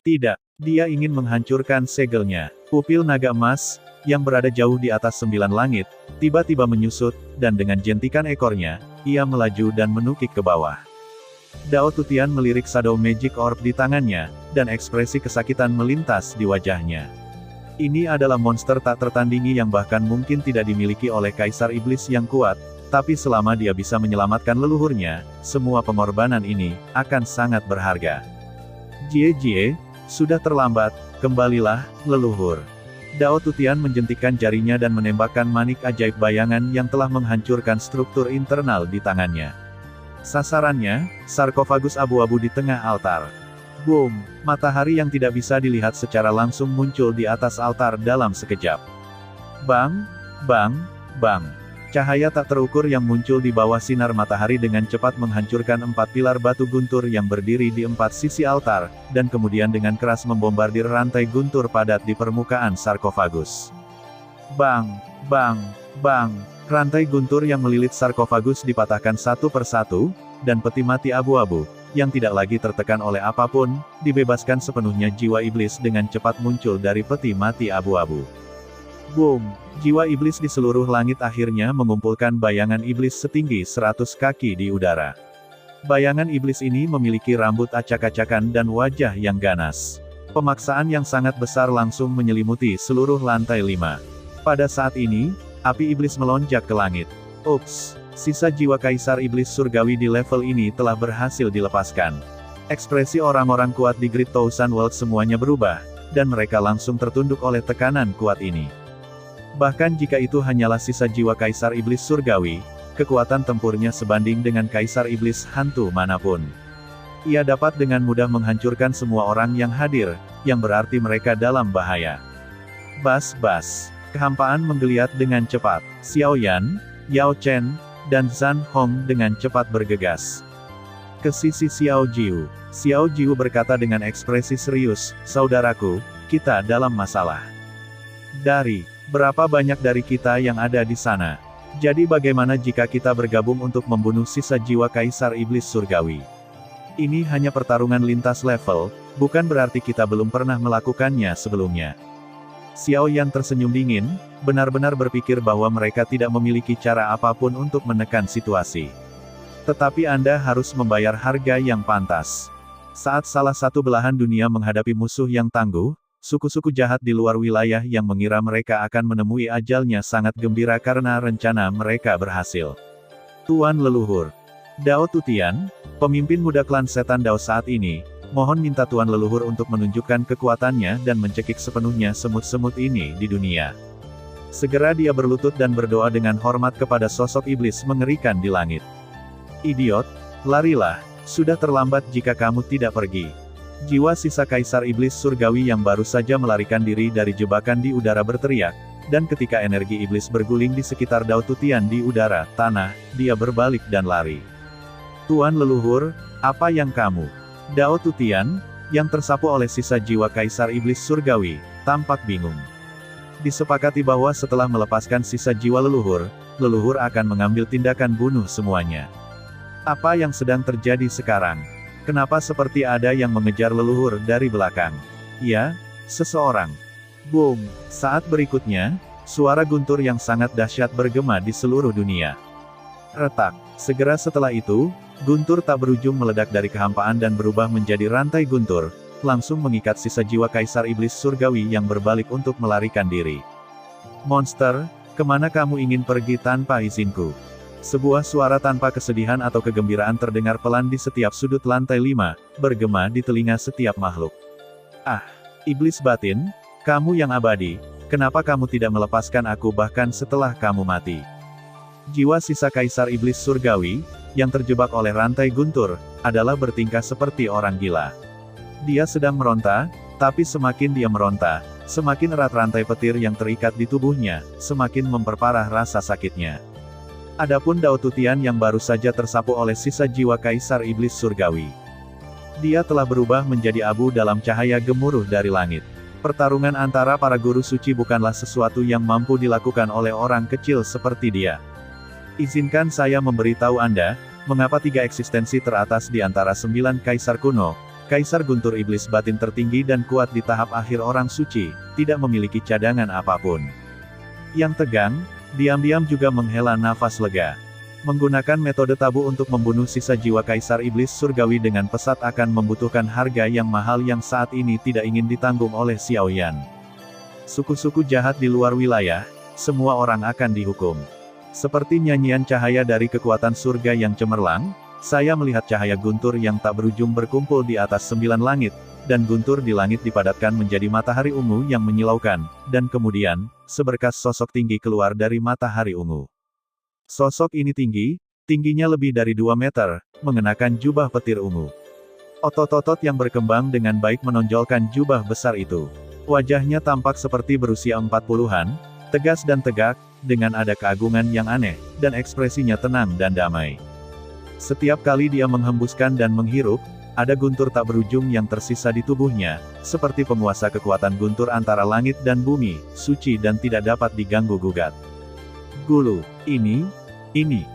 Tidak, dia ingin menghancurkan segelnya. Pupil naga emas, yang berada jauh di atas 9 langit, tiba-tiba menyusut, dan dengan jentikan ekornya, ia melaju dan menukik ke bawah. Dao Tutian melirik Shadow Magic Orb di tangannya, dan ekspresi kesakitan melintas di wajahnya. Ini adalah monster tak tertandingi yang bahkan mungkin tidak dimiliki oleh Kaisar Iblis yang kuat, tapi selama dia bisa menyelamatkan leluhurnya, semua pengorbanan ini akan sangat berharga. Jie, sudah terlambat, kembalilah, leluhur. Dao Tutian menjentikkan jarinya dan menembakkan manik ajaib bayangan yang telah menghancurkan struktur internal di tangannya. Sasarannya, sarkofagus abu-abu di tengah altar. Boom! Matahari yang tidak bisa dilihat secara langsung muncul di atas altar dalam sekejap. Bang! Bang! Bang! Cahaya tak terukur yang muncul di bawah sinar matahari dengan cepat menghancurkan 4 pilar batu guntur yang berdiri di 4 sisi altar, dan kemudian dengan keras membombardir rantai guntur padat di permukaan sarkofagus. Bang! Bang! Bang! Rantai guntur yang melilit sarkofagus dipatahkan satu persatu, dan peti mati abu-abu, yang tidak lagi tertekan oleh apapun, dibebaskan sepenuhnya jiwa iblis dengan cepat muncul dari peti mati abu-abu. Boom! Jiwa iblis di seluruh langit akhirnya mengumpulkan bayangan iblis setinggi 100 kaki di udara. Bayangan iblis ini memiliki rambut acak-acakan dan wajah yang ganas. Pemaksaan yang sangat besar langsung menyelimuti seluruh lantai 5. Pada saat ini, api iblis melonjak ke langit. Ups! Sisa jiwa kaisar iblis surgawi di level ini telah berhasil dilepaskan. Ekspresi orang-orang kuat di Great Thousand World semuanya berubah, dan mereka langsung tertunduk oleh tekanan kuat ini. Bahkan jika itu hanyalah sisa jiwa kaisar iblis surgawi, kekuatan tempurnya sebanding dengan kaisar iblis hantu manapun. Ia dapat dengan mudah menghancurkan semua orang yang hadir, yang berarti mereka dalam bahaya. Bas. Kehampaan menggeliat dengan cepat. Xiao Yan, Yao Chen, dan Zhan Hong dengan cepat bergegas ke sisi Xiao Jiu. Xiao Jiu berkata dengan ekspresi serius, "Saudaraku, kita dalam masalah. Berapa banyak dari kita yang ada di sana? Jadi bagaimana jika kita bergabung untuk membunuh sisa jiwa kaisar iblis surgawi? Ini hanya pertarungan lintas level, bukan berarti kita belum pernah melakukannya sebelumnya." Xiao Yan tersenyum dingin, benar-benar berpikir bahwa mereka tidak memiliki cara apapun untuk menekan situasi. Tetapi Anda harus membayar harga yang pantas. Saat salah satu belahan dunia menghadapi musuh yang tangguh, suku-suku jahat di luar wilayah yang mengira mereka akan menemui ajalnya sangat gembira karena rencana mereka berhasil. Tuan Leluhur Dao Tutian, pemimpin muda klan setan Dao saat ini, mohon minta Tuan Leluhur untuk menunjukkan kekuatannya dan mencekik sepenuhnya semut-semut ini di dunia. Segera dia berlutut dan berdoa dengan hormat kepada sosok iblis mengerikan di langit. Idiot, larilah, sudah terlambat jika kamu tidak pergi. Jiwa sisa Kaisar Iblis Surgawi yang baru saja melarikan diri dari jebakan di udara berteriak, dan ketika energi iblis berguling di sekitar Dao Tutian di udara, tanah, dia berbalik dan lari. Tuan Leluhur, apa yang kamu? Dao Tutian, yang tersapu oleh sisa jiwa Kaisar Iblis Surgawi, tampak bingung. Disepakati bahwa setelah melepaskan sisa jiwa leluhur, leluhur akan mengambil tindakan bunuh semuanya. Apa yang sedang terjadi sekarang? Kenapa seperti ada yang mengejar leluhur dari belakang? Ya, seseorang. Boom! Saat berikutnya, suara guntur yang sangat dahsyat bergema di seluruh dunia. Retak. Segera setelah itu, guntur tak berujung meledak dari kehampaan dan berubah menjadi rantai guntur, langsung mengikat sisa jiwa Kaisar Iblis Surgawi yang berbalik untuk melarikan diri. Monster, kemana kamu ingin pergi tanpa izinku? Sebuah suara tanpa kesedihan atau kegembiraan terdengar pelan di setiap sudut lantai 5, bergema di telinga setiap makhluk. Ah, iblis batin, kamu yang abadi, kenapa kamu tidak melepaskan aku bahkan setelah kamu mati? Jiwa sisa Kaisar Iblis Surgawi, yang terjebak oleh rantai guntur, adalah bertingkah seperti orang gila. Dia sedang meronta, tapi semakin dia meronta, semakin erat rantai petir yang terikat di tubuhnya, semakin memperparah rasa sakitnya. Adapun Dao Tutian yang baru saja tersapu oleh sisa jiwa Kaisar Iblis Surgawi. Dia telah berubah menjadi abu dalam cahaya gemuruh dari langit. Pertarungan antara para guru suci bukanlah sesuatu yang mampu dilakukan oleh orang kecil seperti dia. Izinkan saya memberitahu Anda, mengapa 3 eksistensi teratas di antara 9 kaisar kuno, Kaisar Guntur Iblis Batin tertinggi dan kuat di tahap akhir orang suci, tidak memiliki cadangan apapun. Yang tegang, diam-diam juga menghela nafas lega. Menggunakan metode tabu untuk membunuh sisa jiwa Kaisar Iblis Surgawi dengan pesat akan membutuhkan harga yang mahal yang saat ini tidak ingin ditanggung oleh Xiao Yan. Suku-suku jahat di luar wilayah, semua orang akan dihukum. Seperti nyanyian cahaya dari kekuatan surga yang cemerlang, saya melihat cahaya guntur yang tak berujung berkumpul di atas 9 langit, dan guntur di langit dipadatkan menjadi matahari ungu yang menyilaukan, dan kemudian, seberkas sosok tinggi keluar dari matahari ungu. Sosok ini tinggi, tingginya lebih dari 2 meter, mengenakan jubah petir ungu. Otot-otot yang berkembang dengan baik menonjolkan jubah besar itu. Wajahnya tampak seperti berusia 40-an, tegas dan tegak, dengan ada keagungan yang aneh, dan ekspresinya tenang dan damai. Setiap kali dia menghembuskan dan menghirup, ada guntur tak berujung yang tersisa di tubuhnya, seperti penguasa kekuatan guntur antara langit dan bumi, suci dan tidak dapat diganggu-gugat. Gulu, ini,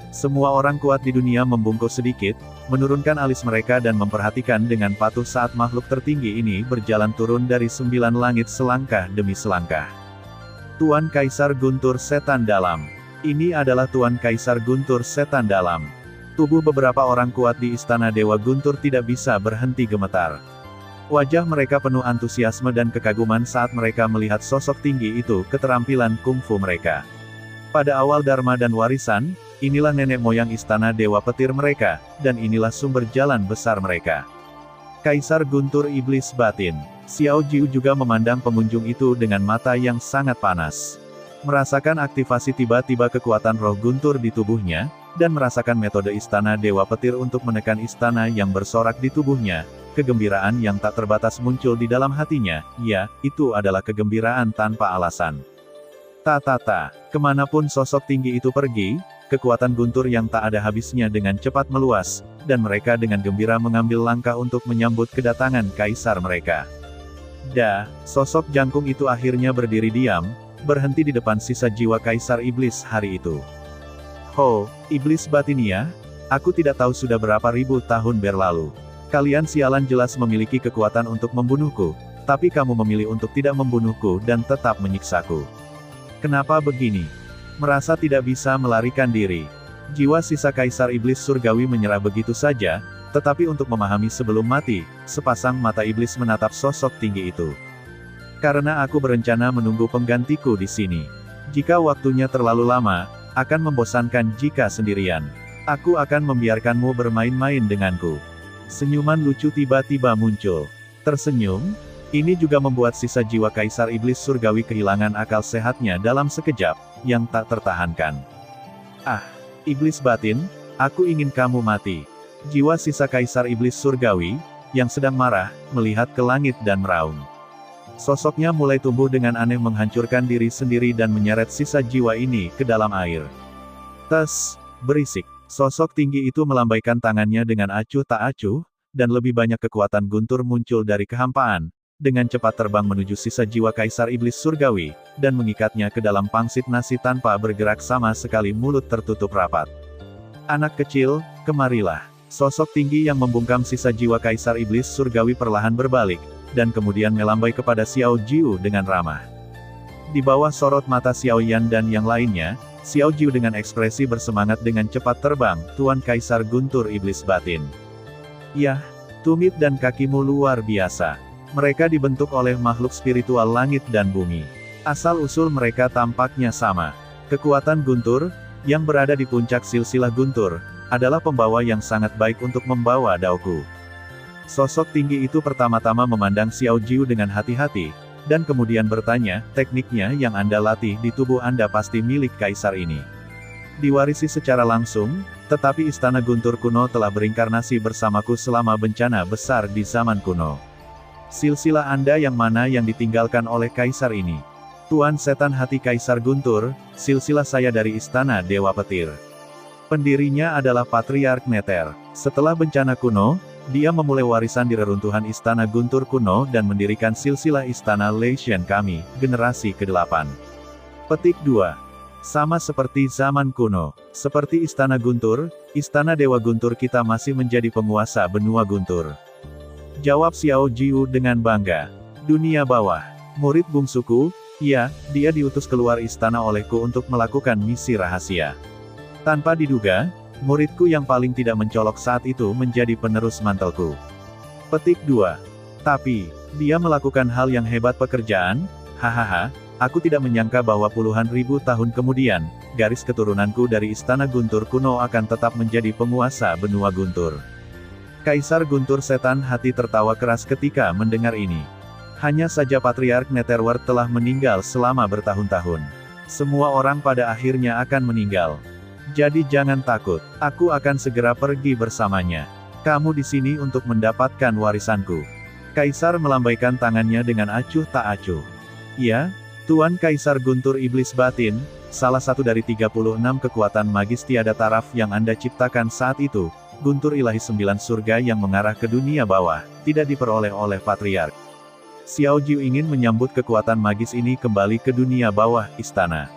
semua orang kuat di dunia membungkuk sedikit, menurunkan alis mereka dan memperhatikan dengan patuh saat makhluk tertinggi ini berjalan turun dari 9 langit selangkah demi selangkah. Tuan Kaisar Guntur Setan Dalam. Ini adalah Tuan Kaisar Guntur Setan Dalam. Tubuh beberapa orang kuat di Istana Dewa Guntur tidak bisa berhenti gemetar. Wajah mereka penuh antusiasme dan kekaguman saat mereka melihat sosok tinggi itu, keterampilan kungfu mereka. Pada awal Dharma dan warisan, inilah nenek moyang Istana Dewa Petir mereka, dan inilah sumber jalan besar mereka. Kaisar Guntur Iblis Batin. Xiao Jiu juga memandang pengunjung itu dengan mata yang sangat panas. Merasakan aktivasi tiba-tiba kekuatan roh guntur di tubuhnya, dan merasakan metode Istana Dewa Petir untuk menekan istana yang bersorak di tubuhnya, kegembiraan yang tak terbatas muncul di dalam hatinya. Ya, itu adalah kegembiraan tanpa alasan. Kemanapun sosok tinggi itu pergi, kekuatan guntur yang tak ada habisnya dengan cepat meluas, dan mereka dengan gembira mengambil langkah untuk menyambut kedatangan kaisar mereka. Sosok jangkung itu akhirnya berdiri diam, berhenti di depan sisa jiwa Kaisar Iblis hari itu. Ho, Iblis Batinia, aku tidak tahu sudah berapa ribu tahun berlalu. Kalian sialan jelas memiliki kekuatan untuk membunuhku, Tapi kamu memilih untuk tidak membunuhku dan tetap menyiksaku. Kenapa begini? Merasa tidak bisa melarikan diri. Jiwa sisa Kaisar Iblis Surgawi menyerah begitu saja, tetapi untuk memahami sebelum mati, sepasang mata iblis menatap sosok tinggi itu. Karena aku berencana menunggu penggantiku di sini. Jika waktunya terlalu lama, akan membosankan jika sendirian. Aku akan membiarkanmu bermain-main denganku. Senyuman lucu tiba-tiba muncul. Tersenyum, ini juga membuat sisa jiwa Kaisar Iblis Surgawi kehilangan akal sehatnya dalam sekejap, yang tak tertahankan. Ah, Iblis Batin, aku ingin kamu mati. Jiwa sisa Kaisar Iblis Surgawi, yang sedang marah, melihat ke langit dan meraung. Sosoknya mulai tumbuh dengan aneh menghancurkan diri sendiri dan menyeret sisa jiwa ini ke dalam air. Tes, berisik. Sosok tinggi itu melambaikan tangannya dengan acuh tak acuh, dan lebih banyak kekuatan guntur muncul dari kehampaan, dengan cepat terbang menuju sisa jiwa Kaisar Iblis Surgawi, dan mengikatnya ke dalam pangsit nasi tanpa bergerak sama sekali, mulut tertutup rapat. Anak kecil, kemarilah. Sosok tinggi yang membungkam sisa jiwa Kaisar Iblis Surgawi perlahan berbalik, dan kemudian melambai kepada Xiao Jiu dengan ramah. Di bawah sorot mata Xiao Yan dan yang lainnya, Xiao Jiu dengan ekspresi bersemangat dengan cepat terbang, Tuan Kaisar Guntur Iblis Batin. Yah, tumit dan kakimu luar biasa. Mereka dibentuk oleh makhluk spiritual langit dan bumi. Asal-usul mereka tampaknya sama. Kekuatan Guntur, yang berada di puncak silsilah Guntur, adalah pembawa yang sangat baik untuk membawa daoku. Sosok tinggi itu pertama-tama memandang Xiao Jiu dengan hati-hati, dan kemudian bertanya, tekniknya yang Anda latih di tubuh Anda pasti milik Kaisar ini. Diwarisi secara langsung, tetapi Istana Guntur kuno telah berinkarnasi bersamaku selama bencana besar di zaman kuno. Silsilah Anda yang mana yang ditinggalkan oleh Kaisar ini? Tuan Setan Hati Kaisar Guntur, silsilah saya dari Istana Dewa Petir. Pendirinya adalah Patriark Neter. Setelah bencana kuno, dia memulai warisan di reruntuhan Istana Guntur kuno dan mendirikan silsilah Istana Leishan kami, generasi ke-8. Petik 2. Sama seperti zaman kuno. Seperti Istana Guntur, Istana Dewa Guntur kita masih menjadi penguasa benua Guntur. Jawab Xiao Jiu dengan bangga. Dunia bawah. Murid bungsuku, ya, dia diutus keluar istana olehku untuk melakukan misi rahasia. Tanpa diduga, muridku yang paling tidak mencolok saat itu menjadi penerus mantelku. Petik 2. Tapi, dia melakukan hal yang hebat pekerjaan, hahaha, aku tidak menyangka bahwa puluhan ribu tahun kemudian, garis keturunanku dari Istana Guntur kuno akan tetap menjadi penguasa benua Guntur. Kaisar Guntur Setan Hati tertawa keras ketika mendengar ini. Hanya saja Patriark Netherworld telah meninggal selama bertahun-tahun. Semua orang pada akhirnya akan meninggal. Jadi jangan takut, aku akan segera pergi bersamanya. Kamu di sini untuk mendapatkan warisanku. Kaisar melambaikan tangannya dengan acuh tak acuh. Ya, Tuan Kaisar Guntur Iblis Batin, salah satu dari 36 kekuatan magis tiada taraf yang Anda ciptakan saat itu, Guntur Ilahi 9 surga yang mengarah ke dunia bawah, tidak diperoleh oleh Patriark. Xiao Jiu ingin menyambut kekuatan magis ini kembali ke dunia bawah istana.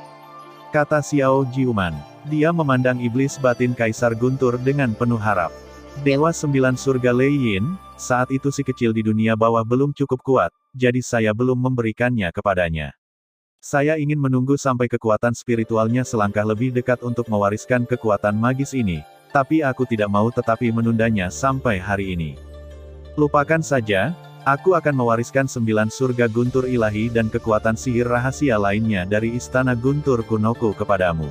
Kata Xiao Jiuman. Dia memandang Iblis Batin Kaisar Guntur dengan penuh harap. Dewa 9 surga Lei Yin, saat itu si kecil di dunia bawah belum cukup kuat, jadi saya belum memberikannya kepadanya. Saya ingin menunggu sampai kekuatan spiritualnya selangkah lebih dekat untuk mewariskan kekuatan magis ini, tapi aku tidak mau tetapi menundanya sampai hari ini. Lupakan saja, aku akan mewariskan 9 surga Guntur Ilahi dan kekuatan sihir rahasia lainnya dari Istana Guntur kunoku kepadamu.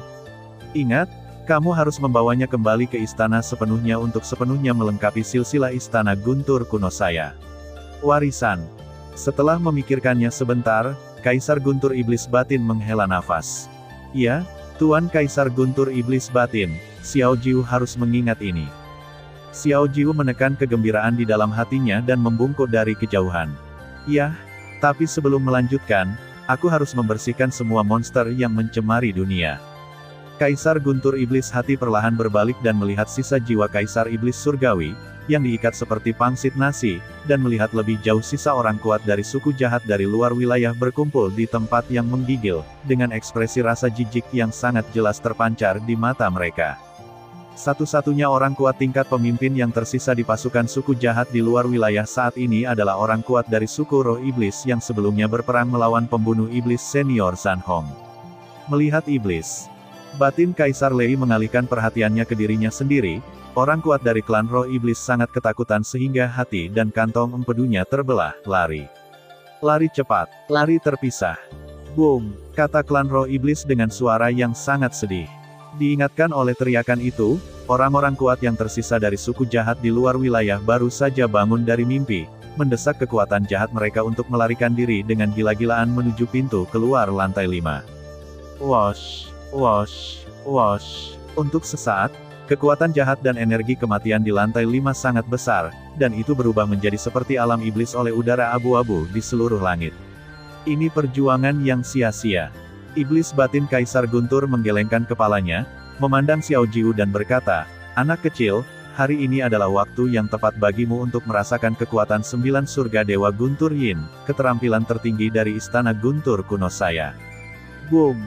Ingat, kamu harus membawanya kembali ke istana sepenuhnya untuk sepenuhnya melengkapi silsilah Istana Guntur kuno saya. Warisan. Setelah memikirkannya sebentar, Kaisar Guntur Iblis Batin menghela nafas. Ya, Tuan Kaisar Guntur Iblis Batin, Xiao Jiu harus mengingat ini. Xiao Jiu menekan kegembiraan di dalam hatinya dan membungkuk dari kejauhan. Ya, tapi sebelum melanjutkan, aku harus membersihkan semua monster yang mencemari dunia. Kaisar Guntur Iblis Hati perlahan berbalik dan melihat sisa jiwa Kaisar Iblis Surgawi, yang diikat seperti pangsit nasi, dan melihat lebih jauh sisa orang kuat dari suku jahat dari luar wilayah berkumpul di tempat yang menggigil, dengan ekspresi rasa jijik yang sangat jelas terpancar di mata mereka. Satu-satunya orang kuat tingkat pemimpin yang tersisa di pasukan suku jahat di luar wilayah saat ini adalah orang kuat dari suku roh iblis yang sebelumnya berperang melawan pembunuh iblis senior San Hong. Melihat iblis, batin Kaisar Lei mengalihkan perhatiannya ke dirinya sendiri. Orang kuat dari klan roh iblis sangat ketakutan sehingga hati dan kantong empedunya terbelah. Lari. Lari cepat. Lari terpisah. Boom, kata klan roh iblis dengan suara yang sangat sedih. Diingatkan oleh teriakan itu, orang-orang kuat yang tersisa dari suku jahat di luar wilayah baru saja bangun dari mimpi, mendesak kekuatan jahat mereka untuk melarikan diri dengan gila-gilaan menuju pintu keluar lantai 5. Wosh, wosh, wosh. Untuk sesaat, kekuatan jahat dan energi kematian di lantai 5 sangat besar, dan itu berubah menjadi seperti alam iblis oleh udara abu-abu di seluruh langit. Ini perjuangan yang sia-sia. Iblis batin Kaisar Guntur menggelengkan kepalanya, memandang Xiao Jiu dan berkata, "Anak kecil, hari ini adalah waktu yang tepat bagimu untuk merasakan kekuatan 9 surga Dewa Guntur Yin, keterampilan tertinggi dari istana Guntur kuno saya." Boom!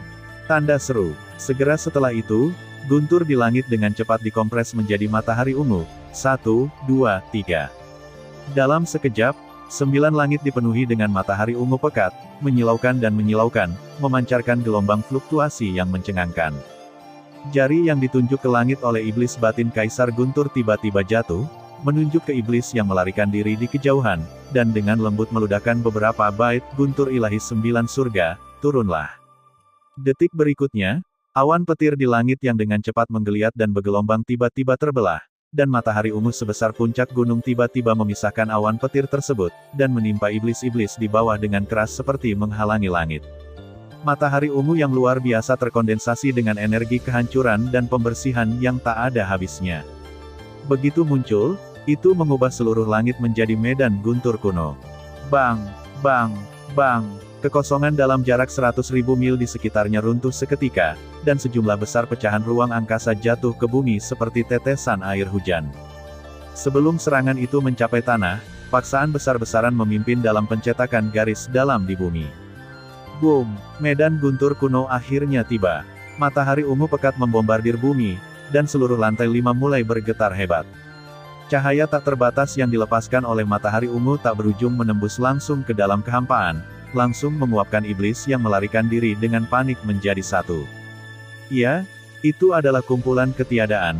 Tanda seru. Segera setelah itu, guntur di langit dengan cepat dikompres menjadi matahari ungu. 1, 2, 3. Dalam sekejap, 9 langit dipenuhi dengan matahari ungu pekat, menyilaukan dan menyilaukan, memancarkan gelombang fluktuasi yang mencengangkan. Jari yang ditunjuk ke langit oleh iblis batin Kaisar Guntur tiba-tiba jatuh, menunjuk ke iblis yang melarikan diri di kejauhan, dan dengan lembut meledakkan beberapa bait guntur ilahi 9 surga, turunlah. Detik berikutnya, awan petir di langit yang dengan cepat menggeliat dan bergelombang tiba-tiba terbelah, dan matahari ungu sebesar puncak gunung tiba-tiba memisahkan awan petir tersebut, dan menimpa iblis-iblis di bawah dengan keras seperti menghalangi langit. Matahari ungu yang luar biasa terkondensasi dengan energi kehancuran dan pembersihan yang tak ada habisnya. Begitu muncul, itu mengubah seluruh langit menjadi medan guntur kuno. Bang, bang, bang. Kekosongan dalam jarak 100.000 mil di sekitarnya runtuh seketika, dan sejumlah besar pecahan ruang angkasa jatuh ke bumi seperti tetesan air hujan. Sebelum serangan itu mencapai tanah, paksaan besar-besaran memimpin dalam pencetakan garis dalam di bumi. Boom! Medan guntur kuno akhirnya tiba. Matahari ungu pekat membombardir bumi, dan seluruh lantai 5 mulai bergetar hebat. Cahaya tak terbatas yang dilepaskan oleh matahari ungu tak berujung menembus langsung ke dalam kehampaan, langsung menguapkan iblis yang melarikan diri dengan panik menjadi satu. Ya, itu adalah kumpulan ketiadaan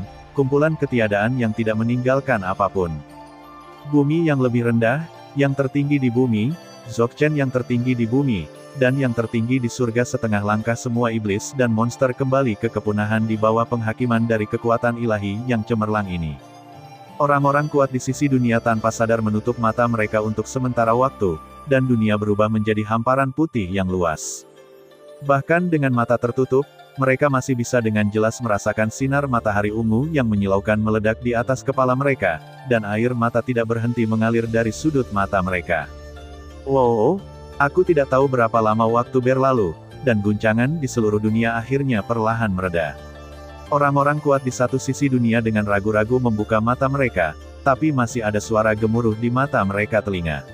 yang tidak meninggalkan apapun. Bumi yang lebih rendah, yang tertinggi di bumi, Dzogchen yang tertinggi di bumi, dan yang tertinggi di surga setengah langkah semua iblis dan monster kembali ke kepunahan di bawah penghakiman dari kekuatan ilahi yang cemerlang ini. Orang-orang kuat di sisi dunia tanpa sadar menutup mata mereka untuk sementara waktu, dan dunia berubah menjadi hamparan putih yang luas. Bahkan dengan mata tertutup, mereka masih bisa dengan jelas merasakan sinar matahari ungu yang menyilaukan meledak di atas kepala mereka, dan air mata tidak berhenti mengalir dari sudut mata mereka. Wow, aku tidak tahu berapa lama waktu berlalu, dan guncangan di seluruh dunia akhirnya perlahan mereda. Orang-orang kuat di satu sisi dunia dengan ragu-ragu membuka mata mereka, tapi masih ada suara gemuruh di mata mereka telinga.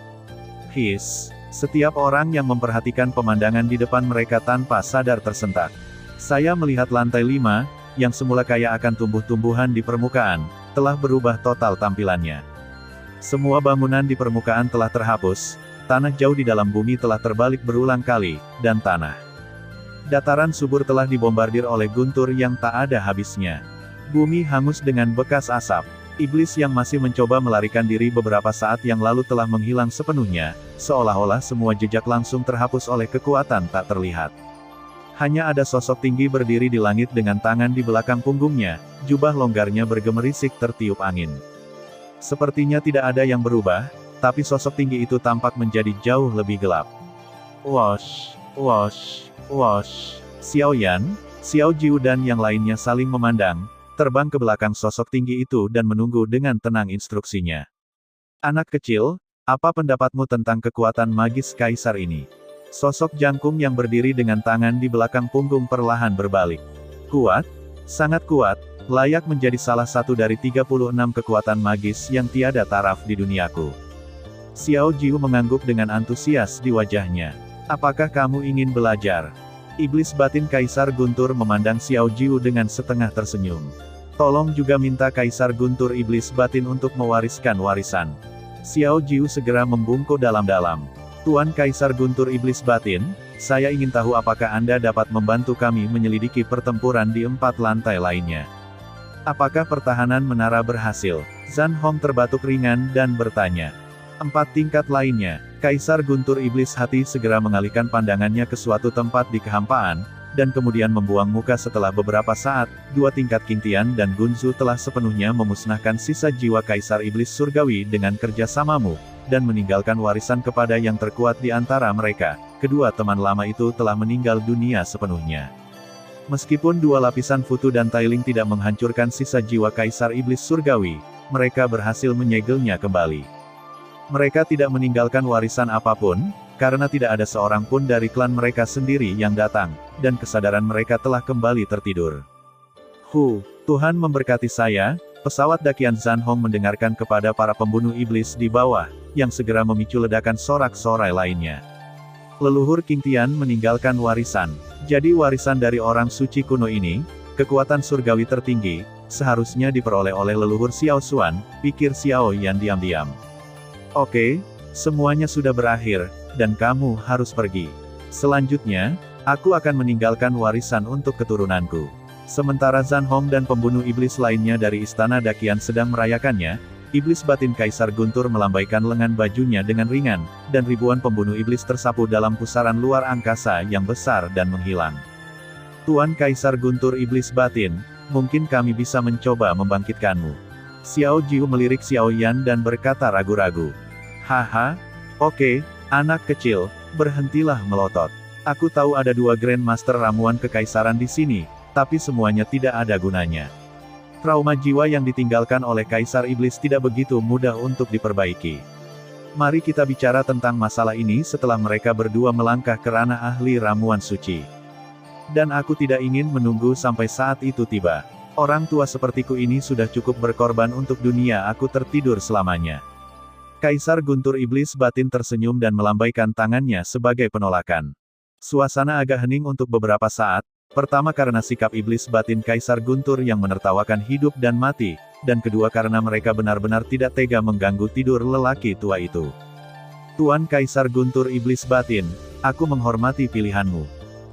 His, setiap orang yang memperhatikan pemandangan di depan mereka tanpa sadar tersentak. Saya melihat lantai 5, yang semula kaya akan tumbuh-tumbuhan di permukaan, telah berubah total tampilannya. Semua bangunan di permukaan telah terhapus, tanah jauh di dalam bumi telah terbalik berulang kali, dan tanah dataran subur telah dibombardir oleh guntur yang tak ada habisnya. Bumi hangus dengan bekas asap. Iblis yang masih mencoba melarikan diri beberapa saat yang lalu telah menghilang sepenuhnya, seolah-olah semua jejak langsung terhapus oleh kekuatan tak terlihat. Hanya ada sosok tinggi berdiri di langit dengan tangan di belakang punggungnya, jubah longgarnya bergemerisik tertiup angin. Sepertinya tidak ada yang berubah, tapi sosok tinggi itu tampak menjadi jauh lebih gelap. Wosh, wosh, wosh. Xiao Yan, Xiao Jiu dan yang lainnya saling memandang, terbang ke belakang sosok tinggi itu dan menunggu dengan tenang instruksinya. Anak kecil, apa pendapatmu tentang kekuatan magis kaisar ini? Sosok jangkung yang berdiri dengan tangan di belakang punggung perlahan berbalik. Kuat? Sangat kuat, layak menjadi salah satu dari 36 kekuatan magis yang tiada taraf di duniaku. Xiao Jiu mengangguk dengan antusias di wajahnya. Apakah kamu ingin belajar? Iblis batin Kaisar Guntur memandang Xiao Jiu dengan setengah tersenyum. Tolong juga minta Kaisar Guntur Iblis Batin untuk mewariskan warisan. Xiao Jiu segera membungkuk dalam-dalam. Tuan Kaisar Guntur Iblis Batin, saya ingin tahu apakah Anda dapat membantu kami menyelidiki pertempuran di 4 lantai lainnya. Apakah pertahanan menara berhasil? Zhan Hong terbatuk ringan dan bertanya. 4 tingkat lainnya, Kaisar Guntur Iblis Hati segera mengalihkan pandangannya ke suatu tempat di kehampaan, dan kemudian membuang muka setelah beberapa saat. 2 tingkat Qingtian dan Gunzu telah sepenuhnya memusnahkan sisa jiwa Kaisar Iblis Surgawi dengan kerjasamamu, dan meninggalkan warisan kepada yang terkuat di antara mereka. Kedua teman lama itu telah meninggal dunia sepenuhnya. Meskipun 2 lapisan Futu dan Tailing tidak menghancurkan sisa jiwa Kaisar Iblis Surgawi, mereka berhasil menyegelnya kembali. Mereka tidak meninggalkan warisan apapun, karena tidak ada seorang pun dari klan mereka sendiri yang datang, dan kesadaran mereka telah kembali tertidur. Tuhan memberkati saya. Pesawat dakian Zhan Hong mendengarkan kepada para pembunuh iblis di bawah, yang segera memicu ledakan sorak-sorai lainnya. Leluhur Qingtian meninggalkan warisan. Jadi warisan dari orang suci kuno ini, kekuatan surgawi tertinggi, seharusnya diperoleh oleh leluhur Xiao Xuan, pikir Xiao Yan diam-diam. Oke, semuanya sudah berakhir, dan kamu harus pergi. Selanjutnya, aku akan meninggalkan warisan untuk keturunanku. Sementara Zhan Hong dan pembunuh iblis lainnya dari Istana Dakian sedang merayakannya, iblis batin Kaisar Guntur melambaikan lengan bajunya dengan ringan, dan ribuan pembunuh iblis tersapu dalam pusaran luar angkasa yang besar dan menghilang. Tuan Kaisar Guntur Iblis Batin, mungkin kami bisa mencoba membangkitkanmu. Xiao Jiu melirik Xiao Yan dan berkata ragu-ragu. Haha, oke, anak kecil, berhentilah melotot. Aku tahu ada 2 Grandmaster ramuan kekaisaran di sini, tapi semuanya tidak ada gunanya. Trauma jiwa yang ditinggalkan oleh Kaisar Iblis tidak begitu mudah untuk diperbaiki. Mari kita bicara tentang masalah ini setelah mereka berdua melangkah ke ranah ahli ramuan suci. Dan aku tidak ingin menunggu sampai saat itu tiba. Orang tua sepertiku ini sudah cukup berkorban untuk dunia aku tertidur selamanya. Kaisar Guntur Iblis Batin tersenyum dan melambaikan tangannya sebagai penolakan. Suasana agak hening untuk beberapa saat. Pertama karena sikap iblis batin Kaisar Guntur yang menertawakan hidup dan mati, dan kedua karena mereka benar-benar tidak tega mengganggu tidur lelaki tua itu. Tuan Kaisar Guntur Iblis Batin, aku menghormati pilihanmu,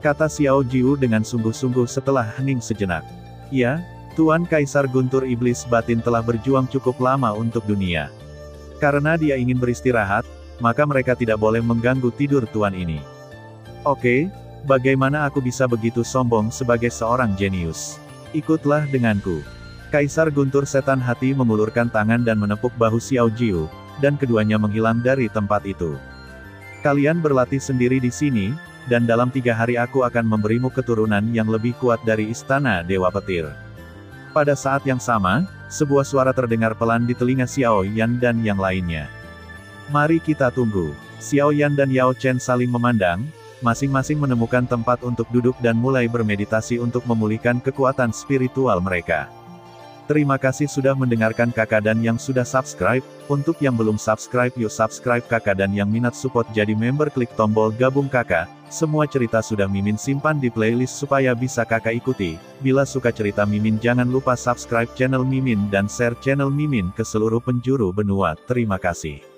kata Xiao Jiu dengan sungguh-sungguh setelah hening sejenak. Ya, Tuan Kaisar Guntur Iblis Batin telah berjuang cukup lama untuk dunia. Karena dia ingin beristirahat, maka mereka tidak boleh mengganggu tidur Tuan ini. Oke. Bagaimana aku bisa begitu sombong sebagai seorang jenius? Ikutlah denganku. Kaisar Guntur Setan Hati mengulurkan tangan dan menepuk bahu Xiao Jiu, dan keduanya menghilang dari tempat itu. Kalian berlatih sendiri di sini, dan dalam 3 hari aku akan memberimu keturunan yang lebih kuat dari Istana Dewa Petir. Pada saat yang sama, sebuah suara terdengar pelan di telinga Xiao Yan dan yang lainnya. Mari kita tunggu. Xiao Yan dan Yao Chen saling memandang, masing-masing menemukan tempat untuk duduk dan mulai bermeditasi untuk memulihkan kekuatan spiritual mereka. Terima kasih sudah mendengarkan kakak dan yang sudah subscribe. Untuk yang belum subscribe yuk subscribe kakak dan yang minat support jadi member klik tombol gabung kakak. Semua cerita sudah Mimin simpan di playlist supaya bisa kakak ikuti. Bila suka cerita Mimin jangan lupa subscribe channel Mimin dan share channel Mimin ke seluruh penjuru benua. Terima kasih.